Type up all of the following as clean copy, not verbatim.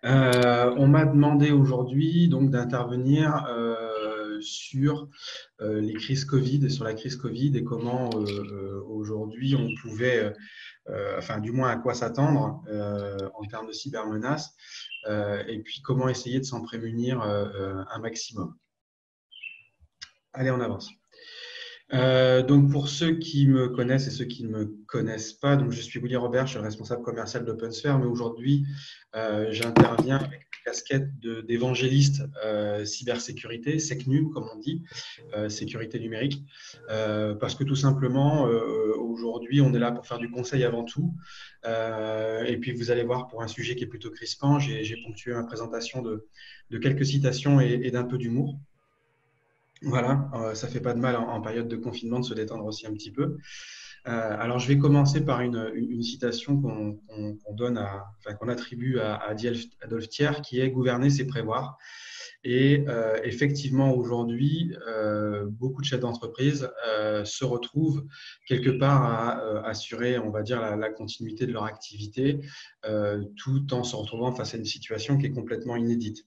On m'a demandé aujourd'hui donc d'intervenir sur les crises Covid et sur la crise Covid et comment aujourd'hui on pouvait, enfin du moins à quoi s'attendre en termes de cybermenaces et puis comment essayer de s'en prémunir un maximum. Allez, on avance. Donc pour ceux qui me connaissent et ceux qui ne me connaissent pas, donc je suis Willy Robert, je suis le responsable commercial d'OpenSphere, mais aujourd'hui j'interviens avec la casquette d'évangéliste cybersécurité, SecNum comme on dit, sécurité numérique, parce que tout simplement aujourd'hui on est là pour faire du conseil avant tout, et puis vous allez voir pour un sujet qui est plutôt crispant, j'ai ponctué ma présentation de quelques citations et d'un peu d'humour. Voilà, ça fait pas de mal en période de confinement de se détendre aussi un petit peu. Alors, je vais commencer par une citation qu'on donne enfin, qu'on attribue à Adolphe Thiers, qui est gouverner, c'est prévoir. Et effectivement, aujourd'hui, beaucoup de chefs d'entreprise se retrouvent quelque part à assurer, on va dire, la continuité de leur activité, tout en se retrouvant face à une situation qui est complètement inédite.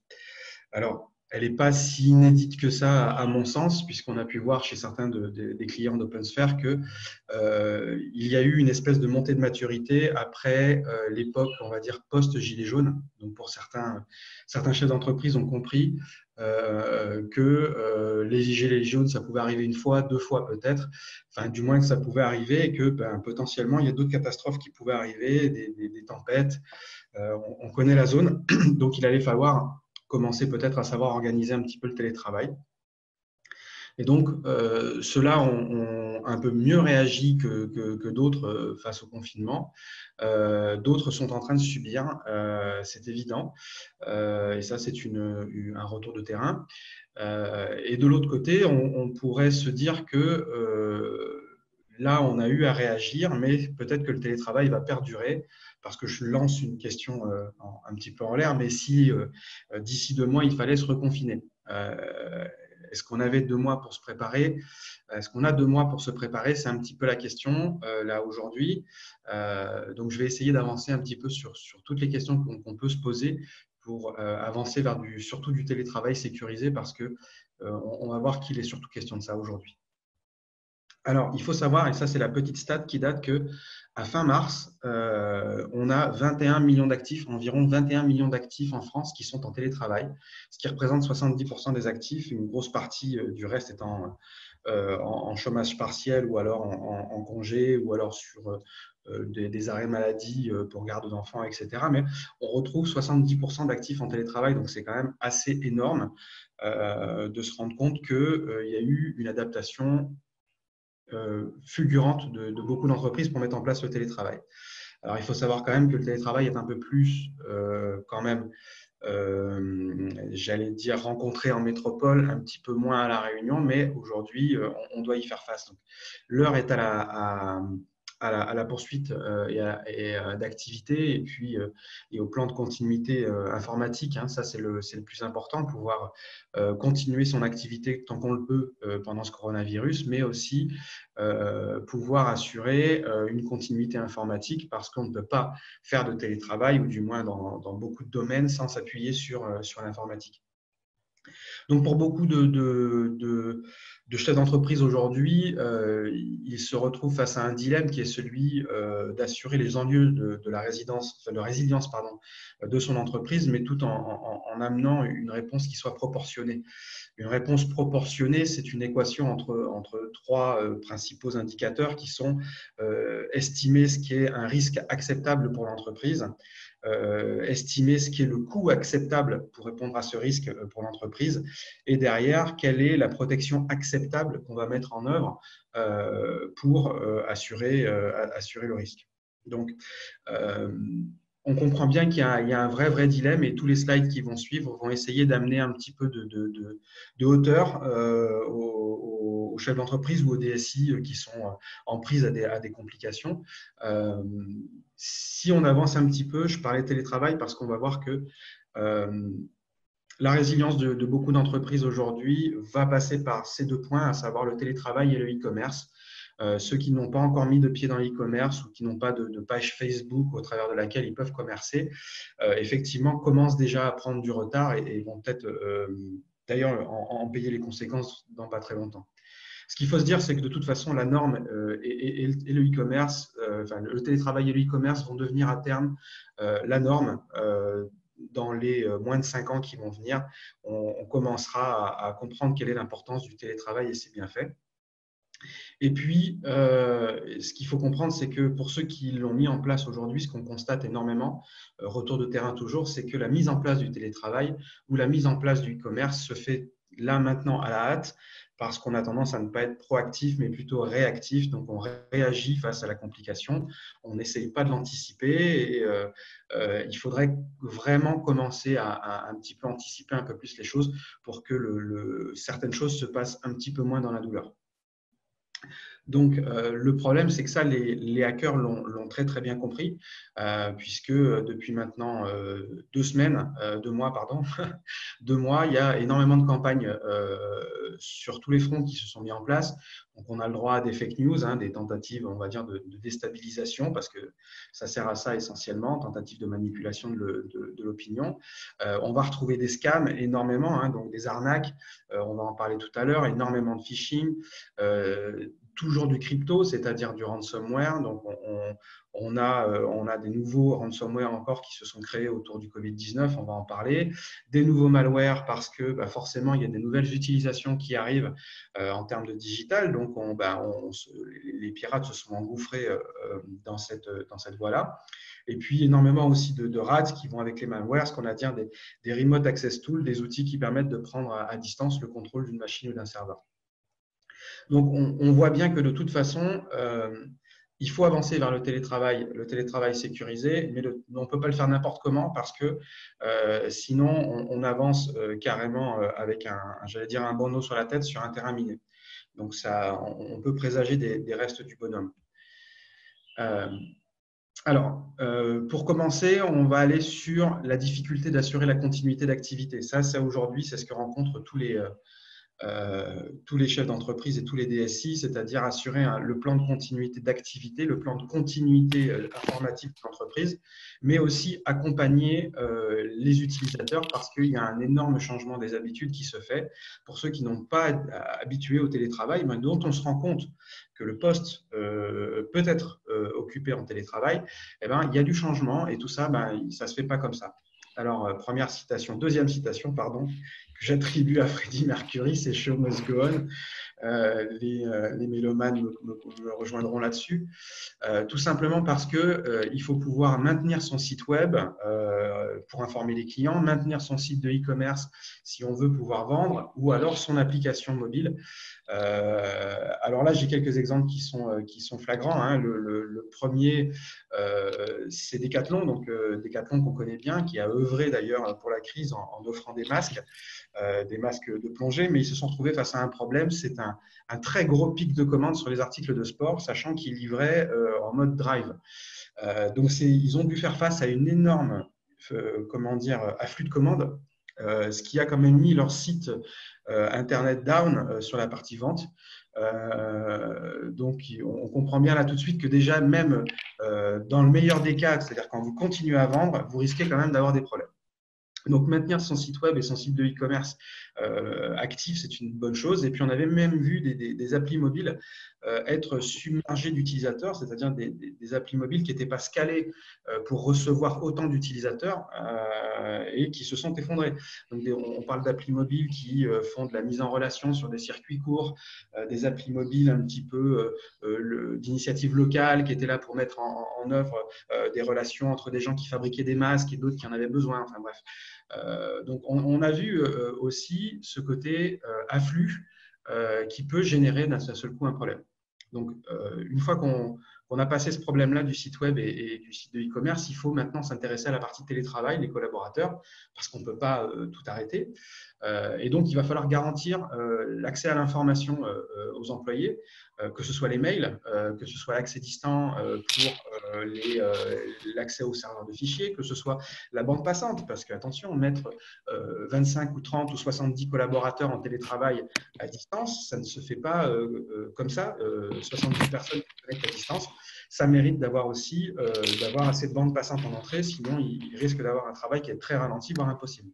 Alors, elle n'est pas si inédite que ça, à mon sens, puisqu'on a pu voir chez certains des clients d'OpenSphere qu'il y a eu une espèce de montée de maturité après l'époque, on va dire, post-gilet jaune. Donc, pour certains chefs d'entreprise ont compris que les gilets jaunes, ça pouvait arriver une fois, deux fois peut-être, enfin, du moins que ça pouvait arriver et que potentiellement, il y a d'autres catastrophes qui pouvaient arriver, des tempêtes. On connaît la zone, donc il allait falloir commencer peut-être à savoir organiser un petit peu le télétravail. Et donc, ceux-là ont un peu mieux réagi que d'autres face au confinement. D'autres sont en train de subir, c'est évident. Et ça, c'est un retour de terrain. Et de l'autre côté, on pourrait se dire que là, on a eu à réagir, mais peut-être que le télétravail va perdurer, parce que je lance une question un petit peu en l'air, mais si d'ici 2 mois, il fallait se reconfiner, est-ce qu'on avait 2 mois pour se préparer? Est-ce qu'on a 2 mois pour se préparer? C'est un petit peu la question là aujourd'hui. Donc, je vais essayer d'avancer un petit peu sur toutes les questions qu'on peut se poser pour avancer vers surtout du télétravail sécurisé, parce que on va voir qu'il est surtout question de ça aujourd'hui. Alors, il faut savoir, et ça c'est la petite stat qui date que à fin mars, on a 21 millions d'actifs, environ 21 millions d'actifs en France qui sont en télétravail, ce qui représente 70% des actifs, une grosse partie du reste étant en chômage partiel ou alors en congé ou alors sur des arrêts maladie pour garde d'enfants, etc. Mais on retrouve 70% d'actifs en télétravail, donc c'est quand même assez énorme de se rendre compte qu'il y a eu une adaptation fulgurante de beaucoup d'entreprises pour mettre en place le télétravail. Alors, il faut savoir quand même que le télétravail est un peu plus quand même, j'allais dire, rencontré en métropole, un petit peu moins à La Réunion, mais aujourd'hui, on doit y faire face. Donc, l'heure est à la poursuite d'activités et puis et au plan de continuité informatique. Hein, ça, c'est le plus important, pouvoir continuer son activité tant qu'on le peut pendant ce coronavirus, mais aussi pouvoir assurer une continuité informatique, parce qu'on ne peut pas faire de télétravail, ou du moins dans beaucoup de domaines, sans s'appuyer sur l'informatique. Donc, pour beaucoup de chefs d'entreprise aujourd'hui, ils se retrouvent face à un dilemme qui est celui d'assurer les enjeux de la résilience de son entreprise, mais tout en amenant une réponse qui soit proportionnée. Une réponse proportionnée, c'est une équation entre trois principaux indicateurs qui sont estimer ce qui est un risque acceptable pour l'entreprise, estimer ce qui est le coût acceptable pour répondre à ce risque pour l'entreprise, et derrière, quelle est la protection acceptable qu'on va mettre en œuvre pour assurer le risque. Donc, on comprend bien qu'il y a un vrai dilemme, et tous les slides qui vont suivre vont essayer d'amener un petit peu de hauteur aux chefs d'entreprise ou aux DSI qui sont en prise à des complications. Si on avance un petit peu, je parlais télétravail parce qu'on va voir que la résilience de beaucoup d'entreprises aujourd'hui va passer par ces deux points, à savoir le télétravail et le e-commerce. ceux qui n'ont pas encore mis de pied dans l'e-commerce ou qui n'ont pas de page Facebook au travers de laquelle ils peuvent commercer, effectivement, commencent déjà à prendre du retard et vont peut-être d'ailleurs en payer les conséquences dans pas très longtemps. Ce qu'il faut se dire, c'est que de toute façon, la norme et le e-commerce, enfin, le télétravail et le e-commerce vont devenir à terme la norme. Dans les moins de 5 ans qui vont venir, on commencera à comprendre quelle est l'importance du télétravail et ses bienfaits. Et puis, ce qu'il faut comprendre, c'est que pour ceux qui l'ont mis en place aujourd'hui, ce qu'on constate énormément, retour de terrain toujours, c'est que la mise en place du télétravail ou la mise en place du e-commerce se fait là maintenant à la hâte parce qu'on a tendance à ne pas être proactif, mais plutôt réactif. Donc, on réagit face à la complication. On n'essaye pas de l'anticiper et il faudrait vraiment commencer à un petit peu anticiper un peu plus les choses pour que certaines choses se passent un petit peu moins dans la douleur. Donc, le problème, c'est que ça, les hackers l'ont très, très bien compris, puisque depuis maintenant 2 mois, pardon, 2 mois, il y a énormément de campagnes sur tous les fronts qui se sont mis en place. Donc, on a le droit à des fake news, des tentatives, on va dire, de déstabilisation, parce que ça sert à ça essentiellement, tentatives de manipulation de l'opinion. On va retrouver des scams énormément, donc des arnaques, on va en parler tout à l'heure, énormément de phishing, toujours du crypto, c'est-à-dire du ransomware. Donc, on a des nouveaux ransomware encore qui se sont créés autour du Covid-19, on va en parler. Des nouveaux malwares parce que forcément, il y a des nouvelles utilisations qui arrivent en termes de digital. Donc, les pirates se sont engouffrés dans cette voie-là. Et puis, énormément aussi de rats qui vont avec les malwares, ce qu'on a dit, des remote access tools, des outils qui permettent de prendre à distance le contrôle d'une machine ou d'un serveur. Donc, on voit bien que de toute façon, il faut avancer vers le télétravail sécurisé, mais on ne peut pas le faire n'importe comment parce que sinon, on avance carrément avec un bandeau sur la tête sur un terrain miné. Donc, on peut présager des restes du bonhomme. Alors, pour commencer, on va aller sur la difficulté d'assurer la continuité d'activité. Ça aujourd'hui, c'est ce que rencontrent tous les chefs d'entreprise et tous les DSI, c'est-à-dire assurer le plan de continuité d'activité, le plan de continuité informatique de l'entreprise, mais aussi accompagner les utilisateurs parce qu'il y a un énorme changement des habitudes qui se fait. Pour ceux qui n'ont pas habitué au télétravail, mais dont on se rend compte que le poste peut être occupé en télétravail, il y a du changement et tout ça, ça ne se fait pas comme ça. Alors, deuxième citation, pardon, que j'attribue à Freddie Mercury, c'est Show Must Go On. Les mélomanes me rejoindront là-dessus. Tout simplement parce qu'il faut pouvoir maintenir son site web pour informer les clients, maintenir son site de e-commerce si on veut pouvoir vendre, ou alors son application mobile. Alors là, j'ai quelques exemples qui sont flagrants. Le premier, c'est Decathlon, donc Decathlon qu'on connaît bien, qui a œuvré d'ailleurs pour la crise en offrant des masques de plongée, mais ils se sont trouvés face à un problème. C'est un très gros pic de commandes sur les articles de sport, sachant qu'ils livraient en mode drive. Donc, ils ont dû faire face à une énorme afflux de commandes, ce qui a quand même mis leur site Internet down sur la partie vente. Donc, on comprend bien là tout de suite que déjà, même dans le meilleur des cas, c'est-à-dire quand vous continuez à vendre, vous risquez quand même d'avoir des problèmes. Donc, maintenir son site web et son site de e-commerce actif, c'est une bonne chose. Et puis, on avait même vu des applis mobiles être submergées d'utilisateurs, c'est-à-dire des applis mobiles qui n'étaient pas scalées pour recevoir autant d'utilisateurs et qui se sont effondrées. Donc, on parle d'applis mobiles qui font de la mise en relation sur des circuits courts, des applis mobiles un petit peu d'initiatives locales qui étaient là pour mettre en œuvre des relations entre des gens qui fabriquaient des masques et d'autres qui en avaient besoin. Enfin bref. Donc, on a vu aussi ce côté afflux qui peut générer d'un seul coup un problème. Donc, une fois qu'on qu'on a passé ce problème-là du site web et du site de e-commerce, il faut maintenant s'intéresser à la partie télétravail, les collaborateurs, parce qu'on ne peut pas tout arrêter. Et donc, il va falloir garantir l'accès à l'information aux employés, que ce soit les mails, que ce soit l'accès distant pour l'accès aux serveurs de fichiers, que ce soit la bande passante, parce qu'attention, mettre 25 ou 30 ou 70 collaborateurs en télétravail à distance, ça ne se fait pas comme ça. 70 personnes qui se connectent à distance, ça mérite d'avoir aussi d'avoir assez de bande passante en entrée, sinon il risque d'avoir un travail qui est très ralenti, voire impossible.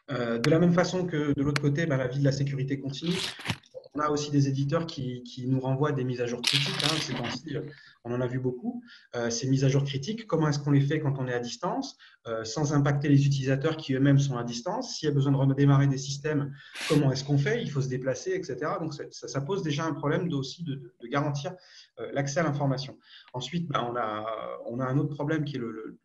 De la même façon que de l'autre côté, la vie de la sécurité continue. On a aussi des éditeurs qui nous renvoient des mises à jour critiques. Ces temps-ci, on en a vu beaucoup. Ces mises à jour critiques, comment est-ce qu'on les fait quand on est à distance, sans impacter les utilisateurs qui eux-mêmes sont à distance? S'il y a besoin de redémarrer des systèmes, comment est-ce qu'on fait? Il faut se déplacer, etc. Donc, ça pose déjà un problème aussi de garantir l'accès à l'information. Ensuite, on a un autre problème qui est le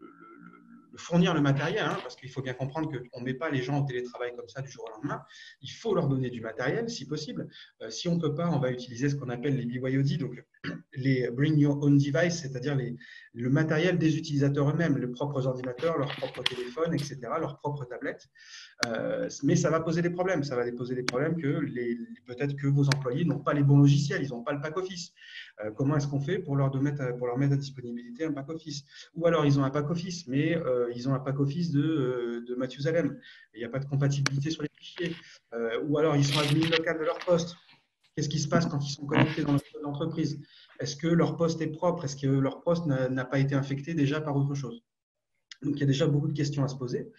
fournir le matériel, parce qu'il faut bien comprendre qu'on ne met pas les gens au télétravail comme ça du jour au lendemain. Il faut leur donner du matériel si possible. Si on ne peut pas, on va utiliser ce qu'on appelle les BYOD, donc les Bring Your Own Device, c'est-à-dire le matériel des utilisateurs eux-mêmes, leurs propres ordinateurs, leurs propres téléphones, etc., leurs propres tablettes. Mais ça va poser des problèmes. Ça va poser des problèmes que peut-être que vos employés n'ont pas les bons logiciels, ils n'ont pas le pack office. Comment est-ce qu'on fait pour leur mettre à disponibilité un pack office? Ou alors ils ont un pack office, mais ils ont un pack office de Mathusalem. Il n'y a pas de compatibilité sur les fichiers. Ou alors ils sont admin local de leur poste. Qu'est-ce qui se passe quand ils sont connectés dans l'entreprise? Est-ce que leur poste est propre? Est-ce que leur poste n'a pas été infecté déjà par autre chose? Donc, il y a déjà beaucoup de questions à se poser.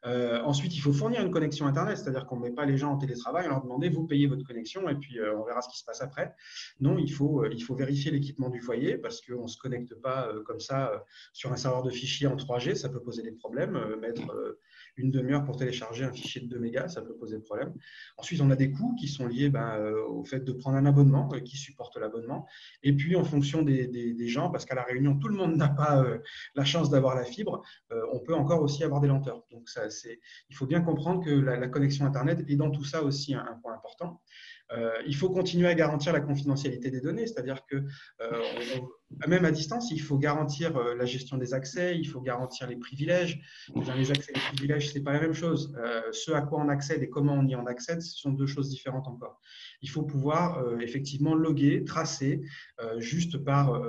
Ensuite, il faut fournir une connexion Internet, c'est-à-dire qu'on ne met pas les gens en télétravail, on leur demande, vous payez votre connexion et puis on verra ce qui se passe après. Non, il faut vérifier l'équipement du foyer parce qu'on ne se connecte pas comme ça sur un serveur de fichiers en 3G, ça peut poser des problèmes. Mettre une demi-heure pour télécharger un fichier de 2 mégas, ça peut poser problème. Ensuite, on a des coûts qui sont liés au fait de prendre un abonnement qui supporte l'abonnement. Et puis, en fonction des gens, parce qu'à La Réunion, tout le monde n'a pas la chance d'avoir la fibre, on peut encore aussi avoir des lenteurs. Donc, il faut bien comprendre que la connexion Internet est dans tout ça aussi un point important. Il faut continuer à garantir la confidentialité des données, c'est-à-dire que même à distance, il faut garantir la gestion des accès, il faut garantir les privilèges. Les accès et les privilèges, ce n'est pas la même chose. Ce à quoi on accède et comment on y en accède, ce sont deux choses différentes encore. Il faut pouvoir effectivement loguer, tracer, juste par,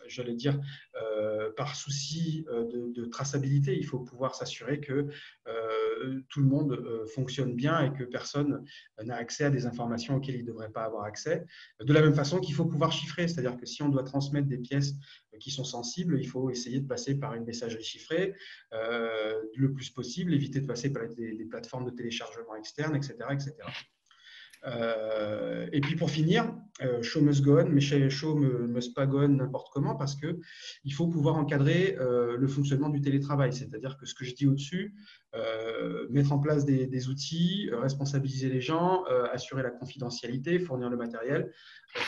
j'allais dire, par souci de traçabilité. Il faut pouvoir s'assurer que tout le monde fonctionne bien et que personne n'a accès à des informations auxquelles il ne devrait pas avoir accès. De la même façon qu'il faut pouvoir chiffrer, c'est-à-dire que si on doit transmettre des pièces qui sont sensibles, il faut essayer de passer par une messagerie chiffrée le plus possible, éviter de passer par des plateformes de téléchargement externes, etc. etc. Et puis pour finir, show must go on, mais show must pas go on n'importe comment parce qu'il faut pouvoir encadrer le fonctionnement du télétravail. C'est-à-dire que ce que je dis au-dessus, mettre en place des outils, responsabiliser les gens, assurer la confidentialité, fournir le matériel,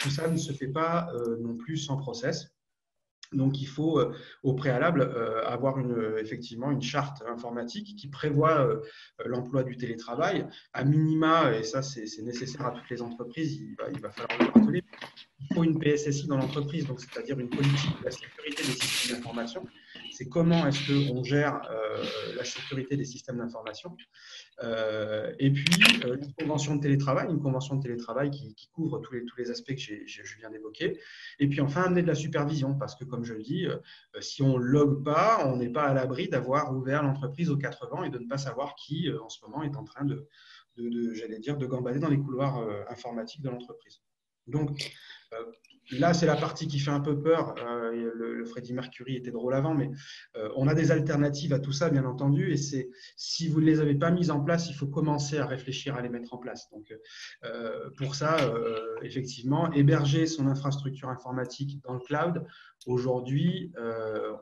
tout ça ne se fait pas non plus sans process. Donc, il faut au préalable avoir effectivement une charte informatique qui prévoit l'emploi du télétravail. À minima, et ça c'est nécessaire à toutes les entreprises, il va falloir le rappeler, il faut une PSSI dans l'entreprise, donc c'est-à-dire une politique de la sécurité des systèmes d'information. C'est comment est-ce qu'on gère la sécurité des systèmes d'information. Et puis, une convention de télétravail qui couvre tous les aspects que je viens d'évoquer. Et puis enfin, amener de la supervision, parce que comme je le dis, si on ne log pas, on n'est pas à l'abri d'avoir ouvert l'entreprise aux 4 vents et de ne pas savoir qui, en ce moment, est en train j'allais dire, de gambader dans les couloirs informatiques de l'entreprise. Donc, là, c'est la partie qui fait un peu peur. Le Freddie Mercury était drôle avant, mais on a des alternatives à tout ça, bien entendu. Et si vous ne les avez pas mises en place, il faut commencer à réfléchir à les mettre en place. Donc, pour ça, effectivement, héberger son infrastructure informatique dans le cloud, aujourd'hui,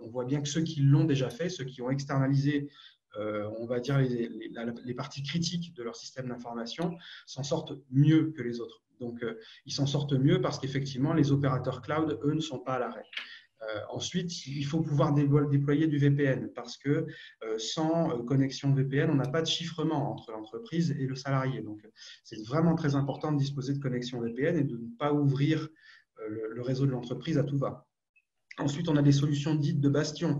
on voit bien que ceux qui l'ont déjà fait, ceux qui ont externalisé on va dire les parties critiques de leur système d'information, s'en sortent mieux que les autres. Donc, ils s'en sortent mieux parce qu'effectivement, les opérateurs cloud, eux, ne sont pas à l'arrêt. Ensuite, il faut pouvoir déployer du VPN parce que sans connexion VPN, on n'a pas de chiffrement entre l'entreprise et le salarié. Donc, c'est vraiment très important de disposer de connexion VPN et de ne pas ouvrir le réseau de l'entreprise à tout va. Ensuite, on a des solutions dites de bastion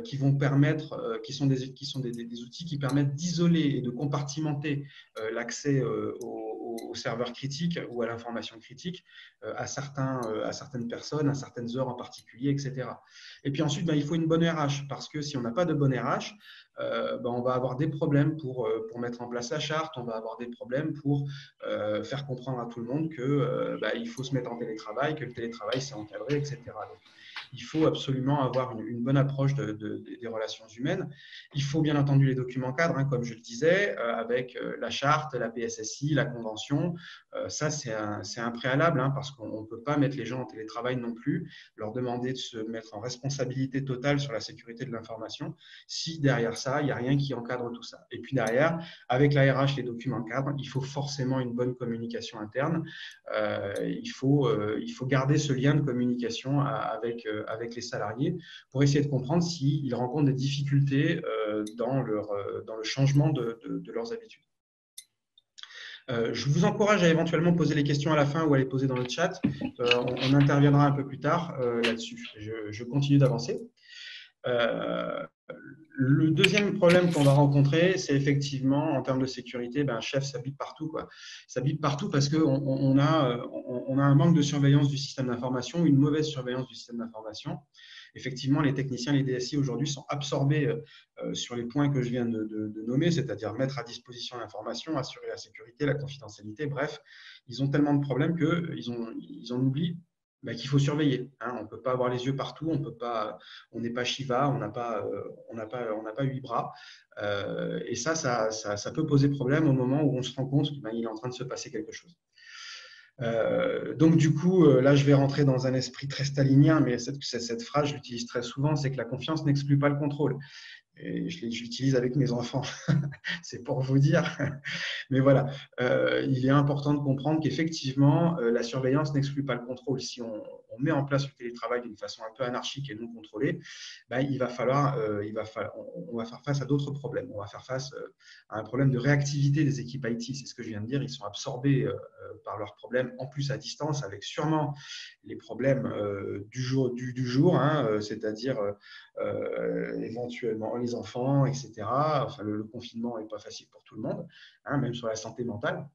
qui vont permettre, qui sont des outils qui permettent d'isoler et de compartimenter l'accès aux serveurs critiques ou à l'information critique à certaines personnes, à certaines heures en particulier, etc. Et puis ensuite, il faut une bonne RH parce que si on n'a pas de bonne RH, on va avoir des problèmes pour mettre en place la charte, on va avoir des problèmes pour faire comprendre à tout le monde qu'il faut se mettre en télétravail, que le télétravail c'est encadré, etc. Donc, il faut absolument avoir une bonne approche des relations humaines. Il faut bien entendu les documents cadres, comme je le disais, avec la charte, la PSSI, la convention. Ça, c'est un préalable parce qu'on ne peut pas mettre les gens en télétravail non plus, leur demander de se mettre en responsabilité totale sur la sécurité de l'information si derrière ça, il n'y a rien qui encadre tout ça. Et puis derrière, avec la RH, les documents cadres, il faut forcément une bonne communication interne. Il faut garder ce lien de communication avec les salariés pour essayer de comprendre s'ils rencontrent des difficultés dans le changement de leurs habitudes. Je vous encourage à éventuellement poser les questions à la fin ou à les poser dans le chat. On interviendra un peu plus tard là-dessus. Je continue d'avancer. Le deuxième problème qu'on va rencontrer, c'est effectivement, en termes de sécurité, un chef, ça bip partout. Ça bip partout parce qu'on a un manque de surveillance du système d'information, une mauvaise surveillance du système d'information. Effectivement, les techniciens, les DSI aujourd'hui sont absorbés sur les points que je viens de nommer, c'est-à-dire mettre à disposition l'information, assurer la sécurité, la confidentialité. Bref, ils ont tellement de problèmes qu'ils en oublient qu'il faut surveiller. On ne peut pas avoir les yeux partout, on n'est pas Shiva, on n'a pas 8 bras. Et ça peut poser problème au moment où on se rend compte qu'il est en train de se passer quelque chose. Donc du coup, là je vais rentrer dans un esprit très stalinien, mais cette phrase je l'utilise très souvent, c'est que la confiance n'exclut pas le contrôle. Et je l'utilise avec mes enfants, c'est pour vous dire. Mais voilà, il est important de comprendre qu'effectivement, la surveillance n'exclut pas le contrôle. Si on met en place le télétravail d'une façon un peu anarchique et non contrôlée, on va faire face à d'autres problèmes. On va faire face à un problème de réactivité des équipes IT. C'est ce que je viens de dire. Ils sont absorbés par leurs problèmes, en plus à distance, avec sûrement les problèmes du jour, c'est-à-dire éventuellement les enfants, etc. Enfin, le confinement n'est pas facile pour tout le monde, même sur la santé mentale.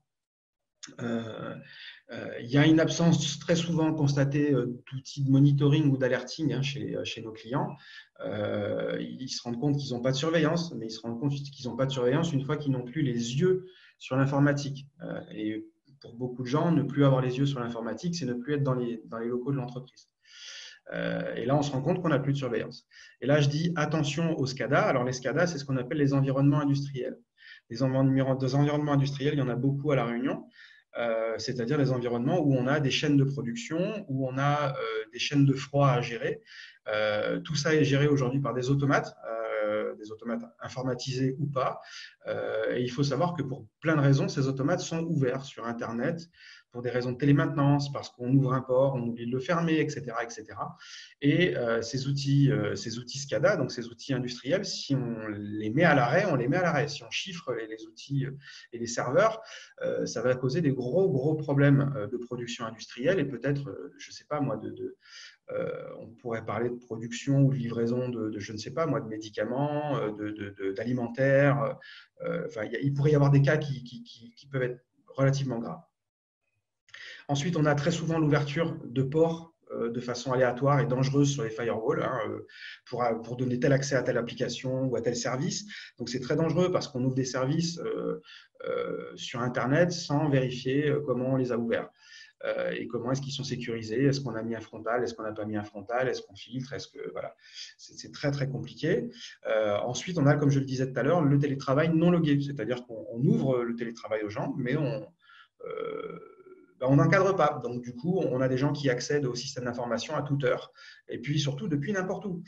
Il y a une absence très souvent constatée d'outils de monitoring ou d'alerting chez nos clients. Ils se rendent compte qu'ils n'ont pas de surveillance, mais ils se rendent compte qu'ils n'ont pas de surveillance une fois qu'ils n'ont plus les yeux sur l'informatique. Et pour beaucoup de gens, ne plus avoir les yeux sur l'informatique, c'est ne plus être dans les locaux de l'entreprise. Et là, on se rend compte qu'on n'a plus de surveillance. Et là, je dis attention aux SCADA. Alors, les SCADA, c'est ce qu'on appelle les environnements industriels. Des environnements industriels, il y en a beaucoup à La Réunion. C'est-à-dire des environnements où on a des chaînes de production, où on a des chaînes de froid à gérer. Tout ça est géré aujourd'hui par des automates informatisés ou pas. Et il faut savoir que pour plein de raisons, ces automates sont ouverts sur Internet pour des raisons de télémaintenance, parce qu'on ouvre un port, on oublie de le fermer, etc. etc. Et ces outils SCADA, donc ces outils industriels, si on les met à l'arrêt, on les met à l'arrêt. Si on chiffre les outils et les serveurs, ça va causer des gros problèmes de production industrielle et peut-être, je ne sais pas moi, on pourrait parler de production ou de livraison je ne sais pas moi, de médicaments, d'alimentaires. Il pourrait y avoir des cas qui peuvent être relativement graves. Ensuite, on a très souvent l'ouverture de ports de façon aléatoire et dangereuse sur les firewalls pour donner tel accès à telle application ou à tel service. Donc, c'est très dangereux parce qu'on ouvre des services sur Internet sans vérifier comment on les a ouverts. Et comment est-ce qu'ils sont sécurisés, est-ce qu'on a mis un frontal, est-ce qu'on n'a pas mis un frontal, est-ce qu'on filtre, voilà, c'est très compliqué. Ensuite, on a, comme je le disais tout à l'heure, le télétravail non logué, c'est-à-dire qu'on ouvre le télétravail aux gens, mais on n'encadre pas. Donc, du coup, on a des gens qui accèdent au système d'information à toute heure. Et puis, surtout, depuis n'importe où.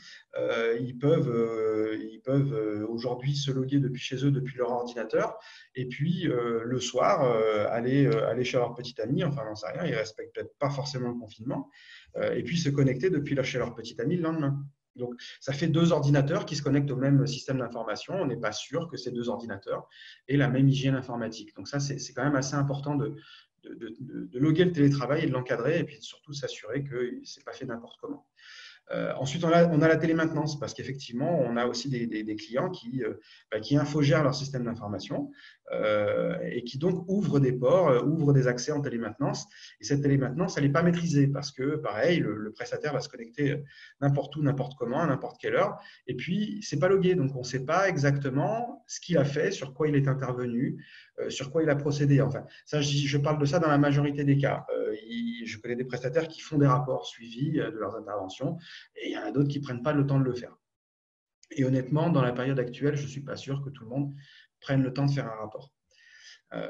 Ils peuvent aujourd'hui se loguer depuis chez eux, depuis leur ordinateur. Et puis, le soir, aller chez leur petit ami. Enfin, j'en sais rien. Ils ne respectent peut-être pas forcément le confinement. Et puis, se connecter depuis chez leur petit ami le lendemain. Donc, ça fait 2 ordinateurs qui se connectent au même système d'information. On n'est pas sûr que ces 2 ordinateurs aient la même hygiène informatique. Donc, ça, c'est quand même assez important de de loguer le télétravail et de l'encadrer, et puis surtout s'assurer que ce n'est pas fait n'importe comment. Ensuite, on a la télémaintenance, parce qu'effectivement, on a aussi des clients qui infogèrent leur système d'information et qui donc ouvrent des ports, ouvrent des accès en télémaintenance. Et cette télémaintenance, elle n'est pas maîtrisée, parce que, pareil, le prestataire va se connecter n'importe où, n'importe comment, à n'importe quelle heure. Et puis, ce n'est pas logué, donc on ne sait pas exactement ce qu'il a fait, sur quoi il est intervenu, sur quoi il a procédé. Enfin, ça, je parle de ça dans la majorité des cas. Je connais des prestataires qui font des rapports suivis de leurs interventions, et il y en a d'autres qui ne prennent pas le temps de le faire. Et honnêtement, dans la période actuelle, je ne suis pas sûr que tout le monde prenne le temps de faire un rapport.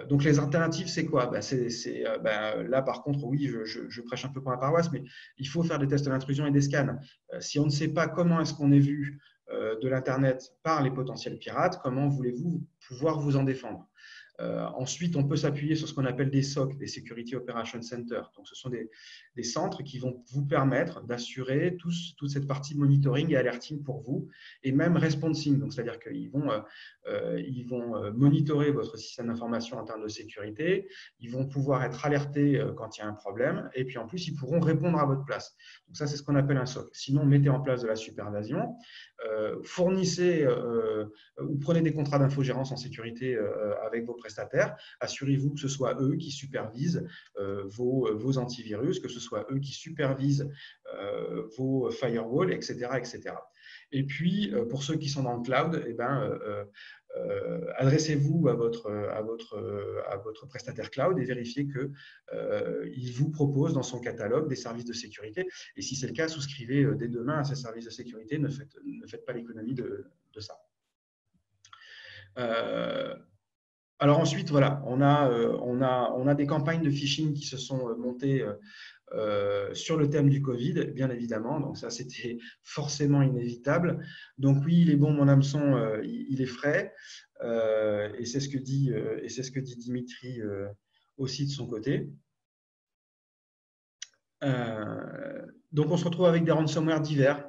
Donc, les alternatives, c'est quoi? Là, par contre, oui, je prêche un peu pour la paroisse, mais il faut faire des tests d'intrusion et des scans. Si on ne sait pas comment est-ce qu'on est vu de l'Internet par les potentiels pirates, comment voulez-vous pouvoir vous en défendre? Ensuite, on peut s'appuyer sur ce qu'on appelle des SOC, des Security Operations Center. Donc, ce sont des centres qui vont vous permettre d'assurer toute cette partie monitoring et alerting pour vous, et même responsing. Donc, c'est-à-dire qu'ils vont, monitorer votre système d'information en termes de sécurité. Ils vont pouvoir être alertés quand il y a un problème, et puis en plus, ils pourront répondre à votre place. Donc, ça, c'est ce qu'on appelle un SOC. Sinon, mettez en place de la supervision, fournissez ou prenez des contrats d'infogérance en sécurité avec vos prestataires. Assurez-vous que ce soit eux qui supervisent vos antivirus, que ce soit eux qui supervisent vos firewalls, etc., etc. Et puis, pour ceux qui sont dans le cloud, adressez-vous à votre prestataire cloud et vérifiez qu'il vous propose dans son catalogue des services de sécurité. Et si c'est le cas, souscrivez dès demain à ces services de sécurité. Ne faites pas l'économie de ça. Alors ensuite, voilà, on a des campagnes de phishing qui se sont montées sur le thème du Covid, bien évidemment. Donc ça, c'était forcément inévitable. Donc oui, il est bon, mon hameçon, il est frais. Et c'est ce que dit Dimitri aussi de son côté. Donc, on se retrouve avec des ransomware divers,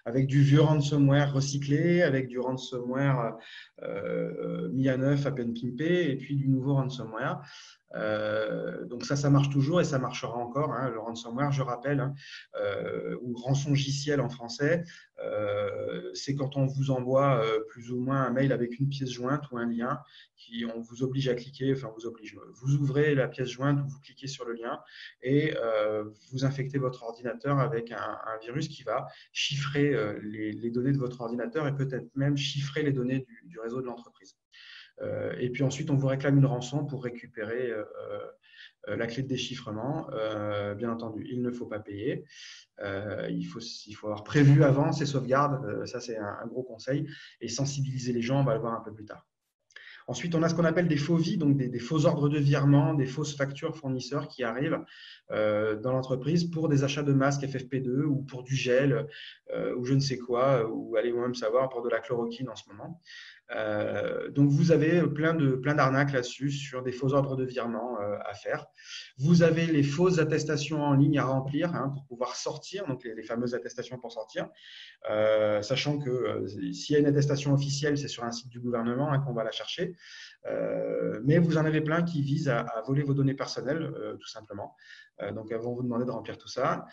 avec du vieux ransomware recyclé, avec du ransomware mis à neuf, à peine pimpé, et puis du nouveau ransomware. Donc ça marche toujours et ça marchera encore. Le ransomware, je rappelle, ou rançongiciel en français, c'est quand on vous envoie plus ou moins un mail avec une pièce jointe ou un lien on vous oblige à cliquer, vous ouvrez la pièce jointe ou vous cliquez sur le lien et vous infectez votre ordinateur avec un virus qui va chiffrer les données de votre ordinateur et peut-être même chiffrer les données du réseau de l'entreprise. Et puis ensuite, on vous réclame une rançon pour récupérer la clé de déchiffrement. Bien entendu, il ne faut pas payer. Il faut avoir prévu avant ces sauvegardes. Ça, c'est un gros conseil. Et sensibiliser les gens, on va le voir un peu plus tard. Ensuite, on a ce qu'on appelle des faux vies, donc des faux ordres de virement, des fausses factures fournisseurs qui arrivent dans l'entreprise pour des achats de masques FFP2 ou pour du gel ou je ne sais quoi, ou allez même savoir pour de la chloroquine en ce moment. Donc, vous avez plein d'arnaques là-dessus sur des faux ordres de virement à faire. Vous avez les fausses attestations en ligne à remplir pour pouvoir sortir, donc les fameuses attestations pour sortir, sachant que s'il y a une attestation officielle, c'est sur un site du gouvernement qu'on va la chercher. Mais vous en avez plein qui visent à voler vos données personnelles, tout simplement. Donc, elles vont vous demander de remplir tout ça.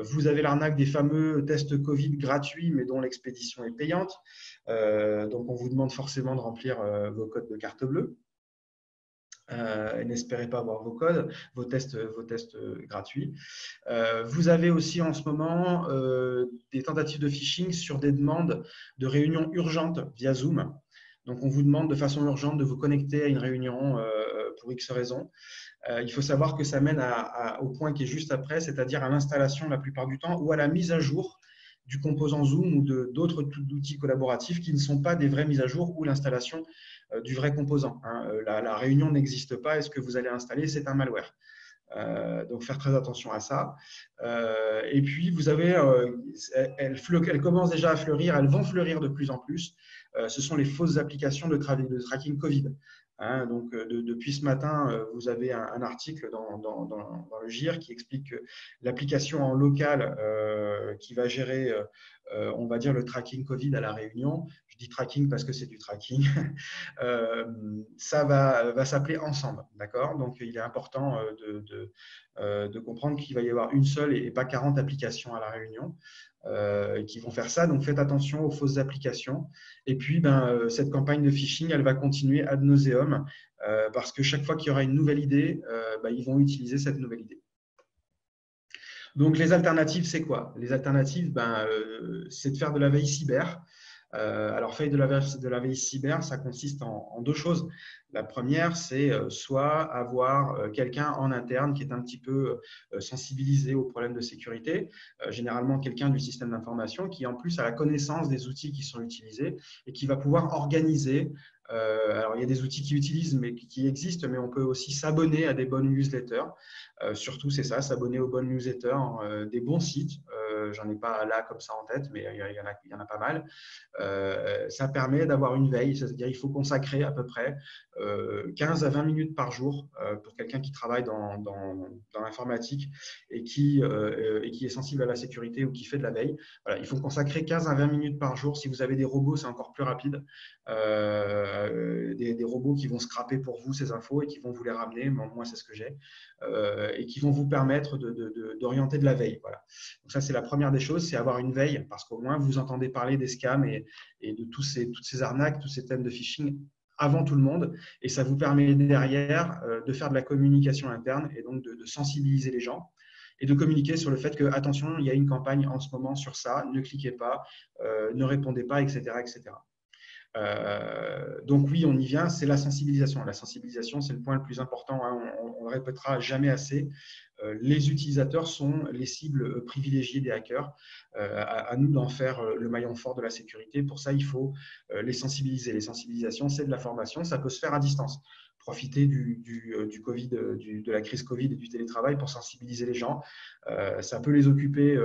Vous avez l'arnaque des fameux tests Covid gratuits, mais dont l'expédition est payante. Donc, on vous demande forcément de remplir vos codes de carte bleue. Et n'espérez pas avoir vos tests gratuits. Vous avez aussi en ce moment des tentatives de phishing sur des demandes de réunions urgentes via Zoom. Donc, on vous demande de façon urgente de vous connecter à une réunion pour X raisons. Il faut savoir que ça mène au point qui est juste après, c'est-à-dire à l'installation la plupart du temps ou à la mise à jour du composant Zoom ou d'autres outils collaboratifs qui ne sont pas des vraies mises à jour ou l'installation du vrai composant. La réunion n'existe pas et ce que vous allez installer, c'est un malware. Donc, faire très attention à ça. Et puis, vous avez, elles commencent déjà à fleurir, elles vont fleurir de plus en plus. Ce sont les fausses applications de tracking Covid. Donc, depuis ce matin, vous avez un article dans le GIR qui explique que l'application en local qui va gérer, on va dire, le tracking Covid à La Réunion, je dis tracking parce que c'est du tracking, ça va s'appeler ensemble. D'accord? Donc, il est important de comprendre qu'il va y avoir une seule et pas 40 applications à la réunion qui vont faire ça. Donc, faites attention aux fausses applications. Et puis, cette campagne de phishing, elle va continuer ad nauseum parce que chaque fois qu'il y aura une nouvelle idée, ils vont utiliser cette nouvelle idée. Donc, les alternatives, c'est quoi? Les alternatives, c'est de faire de la veille cyber. Alors, faire de la veille cyber, ça consiste en deux choses. La première, c'est soit avoir quelqu'un en interne qui est un petit peu sensibilisé aux problèmes de sécurité, généralement quelqu'un du système d'information qui en plus a la connaissance des outils qui sont utilisés et qui va pouvoir organiser. Alors, il y a des outils qui existent, mais on peut aussi s'abonner à des bonnes newsletters. Surtout, c'est ça, s'abonner aux bonnes newsletters, des bons sites. J'en ai pas là comme ça en tête, mais il y en a pas mal. Ça permet d'avoir une veille, c'est-à-dire il faut consacrer à peu près 15 à 20 minutes par jour pour quelqu'un qui travaille dans l'informatique et qui est sensible à la sécurité ou qui fait de la veille. Voilà, il faut consacrer 15 à 20 minutes par jour. Si vous avez des robots, c'est encore plus rapide. Des robots qui vont scraper pour vous ces infos et qui vont vous les ramener. Moi, c'est ce que j'ai. Et qui vont vous permettre d'orienter de la veille. Voilà. Donc ça, c'est la première des choses, c'est avoir une veille, parce qu'au moins, vous entendez parler des scams et de toutes ces arnaques, tous ces thèmes de phishing avant tout le monde. Et ça vous permet derrière de faire de la communication interne et donc de sensibiliser les gens et de communiquer sur le fait que, attention, il y a une campagne en ce moment sur ça, ne cliquez pas, ne répondez pas, etc. etc. Donc oui, on y vient, c'est la sensibilisation. La sensibilisation, c'est le point le plus important, hein, on ne le répétera jamais assez. Les utilisateurs sont les cibles privilégiées des hackers. À nous d'en faire le maillon fort de la sécurité. Pour ça, il faut les sensibiliser. Les sensibilisations, c'est de la formation, ça peut se faire à distance. Profiter du Covid, de la crise Covid et du télétravail pour sensibiliser les gens. Ça peut les occuper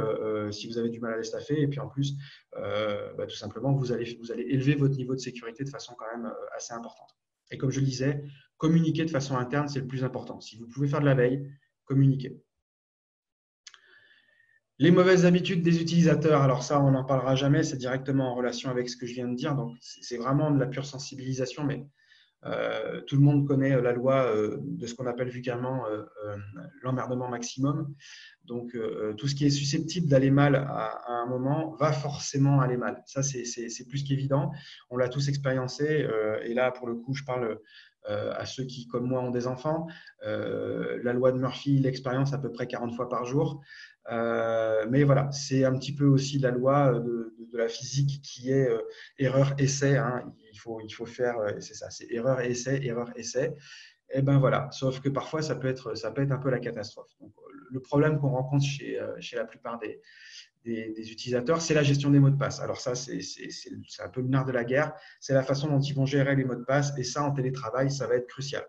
si vous avez du mal à les staffer. Et puis en plus, tout simplement, vous allez élever votre niveau de sécurité de façon quand même assez importante. Et comme je le disais, communiquer de façon interne, c'est le plus important. Si vous pouvez faire de la veille, communiquer. Les mauvaises habitudes des utilisateurs, alors ça, on n'en parlera jamais, c'est directement en relation avec ce que je viens de dire. Donc, c'est vraiment de la pure sensibilisation, mais tout le monde connaît la loi de ce qu'on appelle vulgairement l'emmerdement maximum. Donc, tout ce qui est susceptible d'aller mal à un moment va forcément aller mal. Ça, c'est plus qu'évident. On l'a tous expériencé. Et là, pour le coup, je parle à ceux qui, comme moi, ont des enfants. La loi de Murphy, l'expérience à peu près 40 fois par jour. Mais voilà, c'est un petit peu aussi la loi de la physique qui est erreur-essai. Hein. Il faut faire, c'est ça, c'est erreur-essai, erreur-essai. Et ben voilà, sauf que parfois ça peut être un peu la catastrophe. Donc, le problème qu'on rencontre chez la plupart des utilisateurs, c'est la gestion des mots de passe. Alors ça, c'est un peu le nerf de la guerre. C'est la façon dont ils vont gérer les mots de passe. Et ça, en télétravail, ça va être crucial.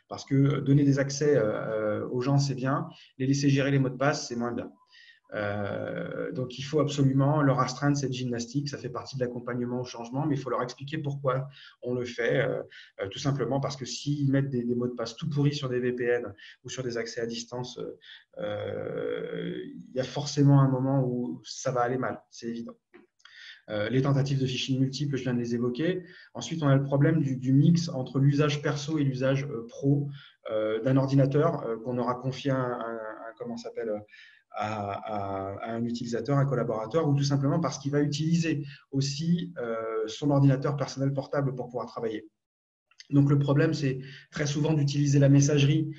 Parce que donner des accès aux gens, c'est bien. Les laisser gérer les mots de passe, c'est moins bien. Donc, il faut absolument leur astreindre cette gymnastique. Ça fait partie de l'accompagnement au changement, mais il faut leur expliquer pourquoi on le fait. Tout simplement parce que s'ils mettent des mots de passe tout pourris sur des VPN ou sur des accès à distance, il y a forcément un moment où ça va aller mal, c'est évident. Les tentatives de phishing multiples, je viens de les évoquer. Ensuite, on a le problème du mix entre l'usage perso et l'usage pro d'un ordinateur qu'on aura confié à un utilisateur, un collaborateur, ou tout simplement parce qu'il va utiliser aussi son ordinateur personnel portable pour pouvoir travailler. Donc, le problème, c'est très souvent d'utiliser la messagerie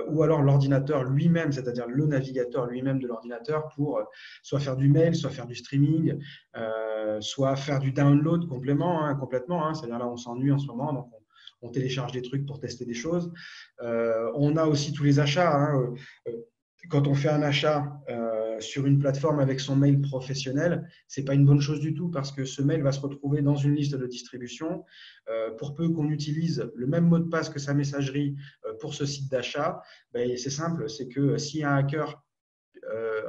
ou alors l'ordinateur lui-même, c'est-à-dire le navigateur lui-même de l'ordinateur pour soit faire du mail, soit faire du streaming, soit faire du download complètement. C'est-à-dire là, on s'ennuie en ce moment, donc on télécharge des trucs pour tester des choses. On a aussi tous les achats. Quand on fait un achat sur une plateforme avec son mail professionnel, ce n'est pas une bonne chose du tout parce que ce mail va se retrouver dans une liste de distribution. Pour peu qu'on utilise le même mot de passe que sa messagerie pour ce site d'achat, c'est simple, c'est que si un hacker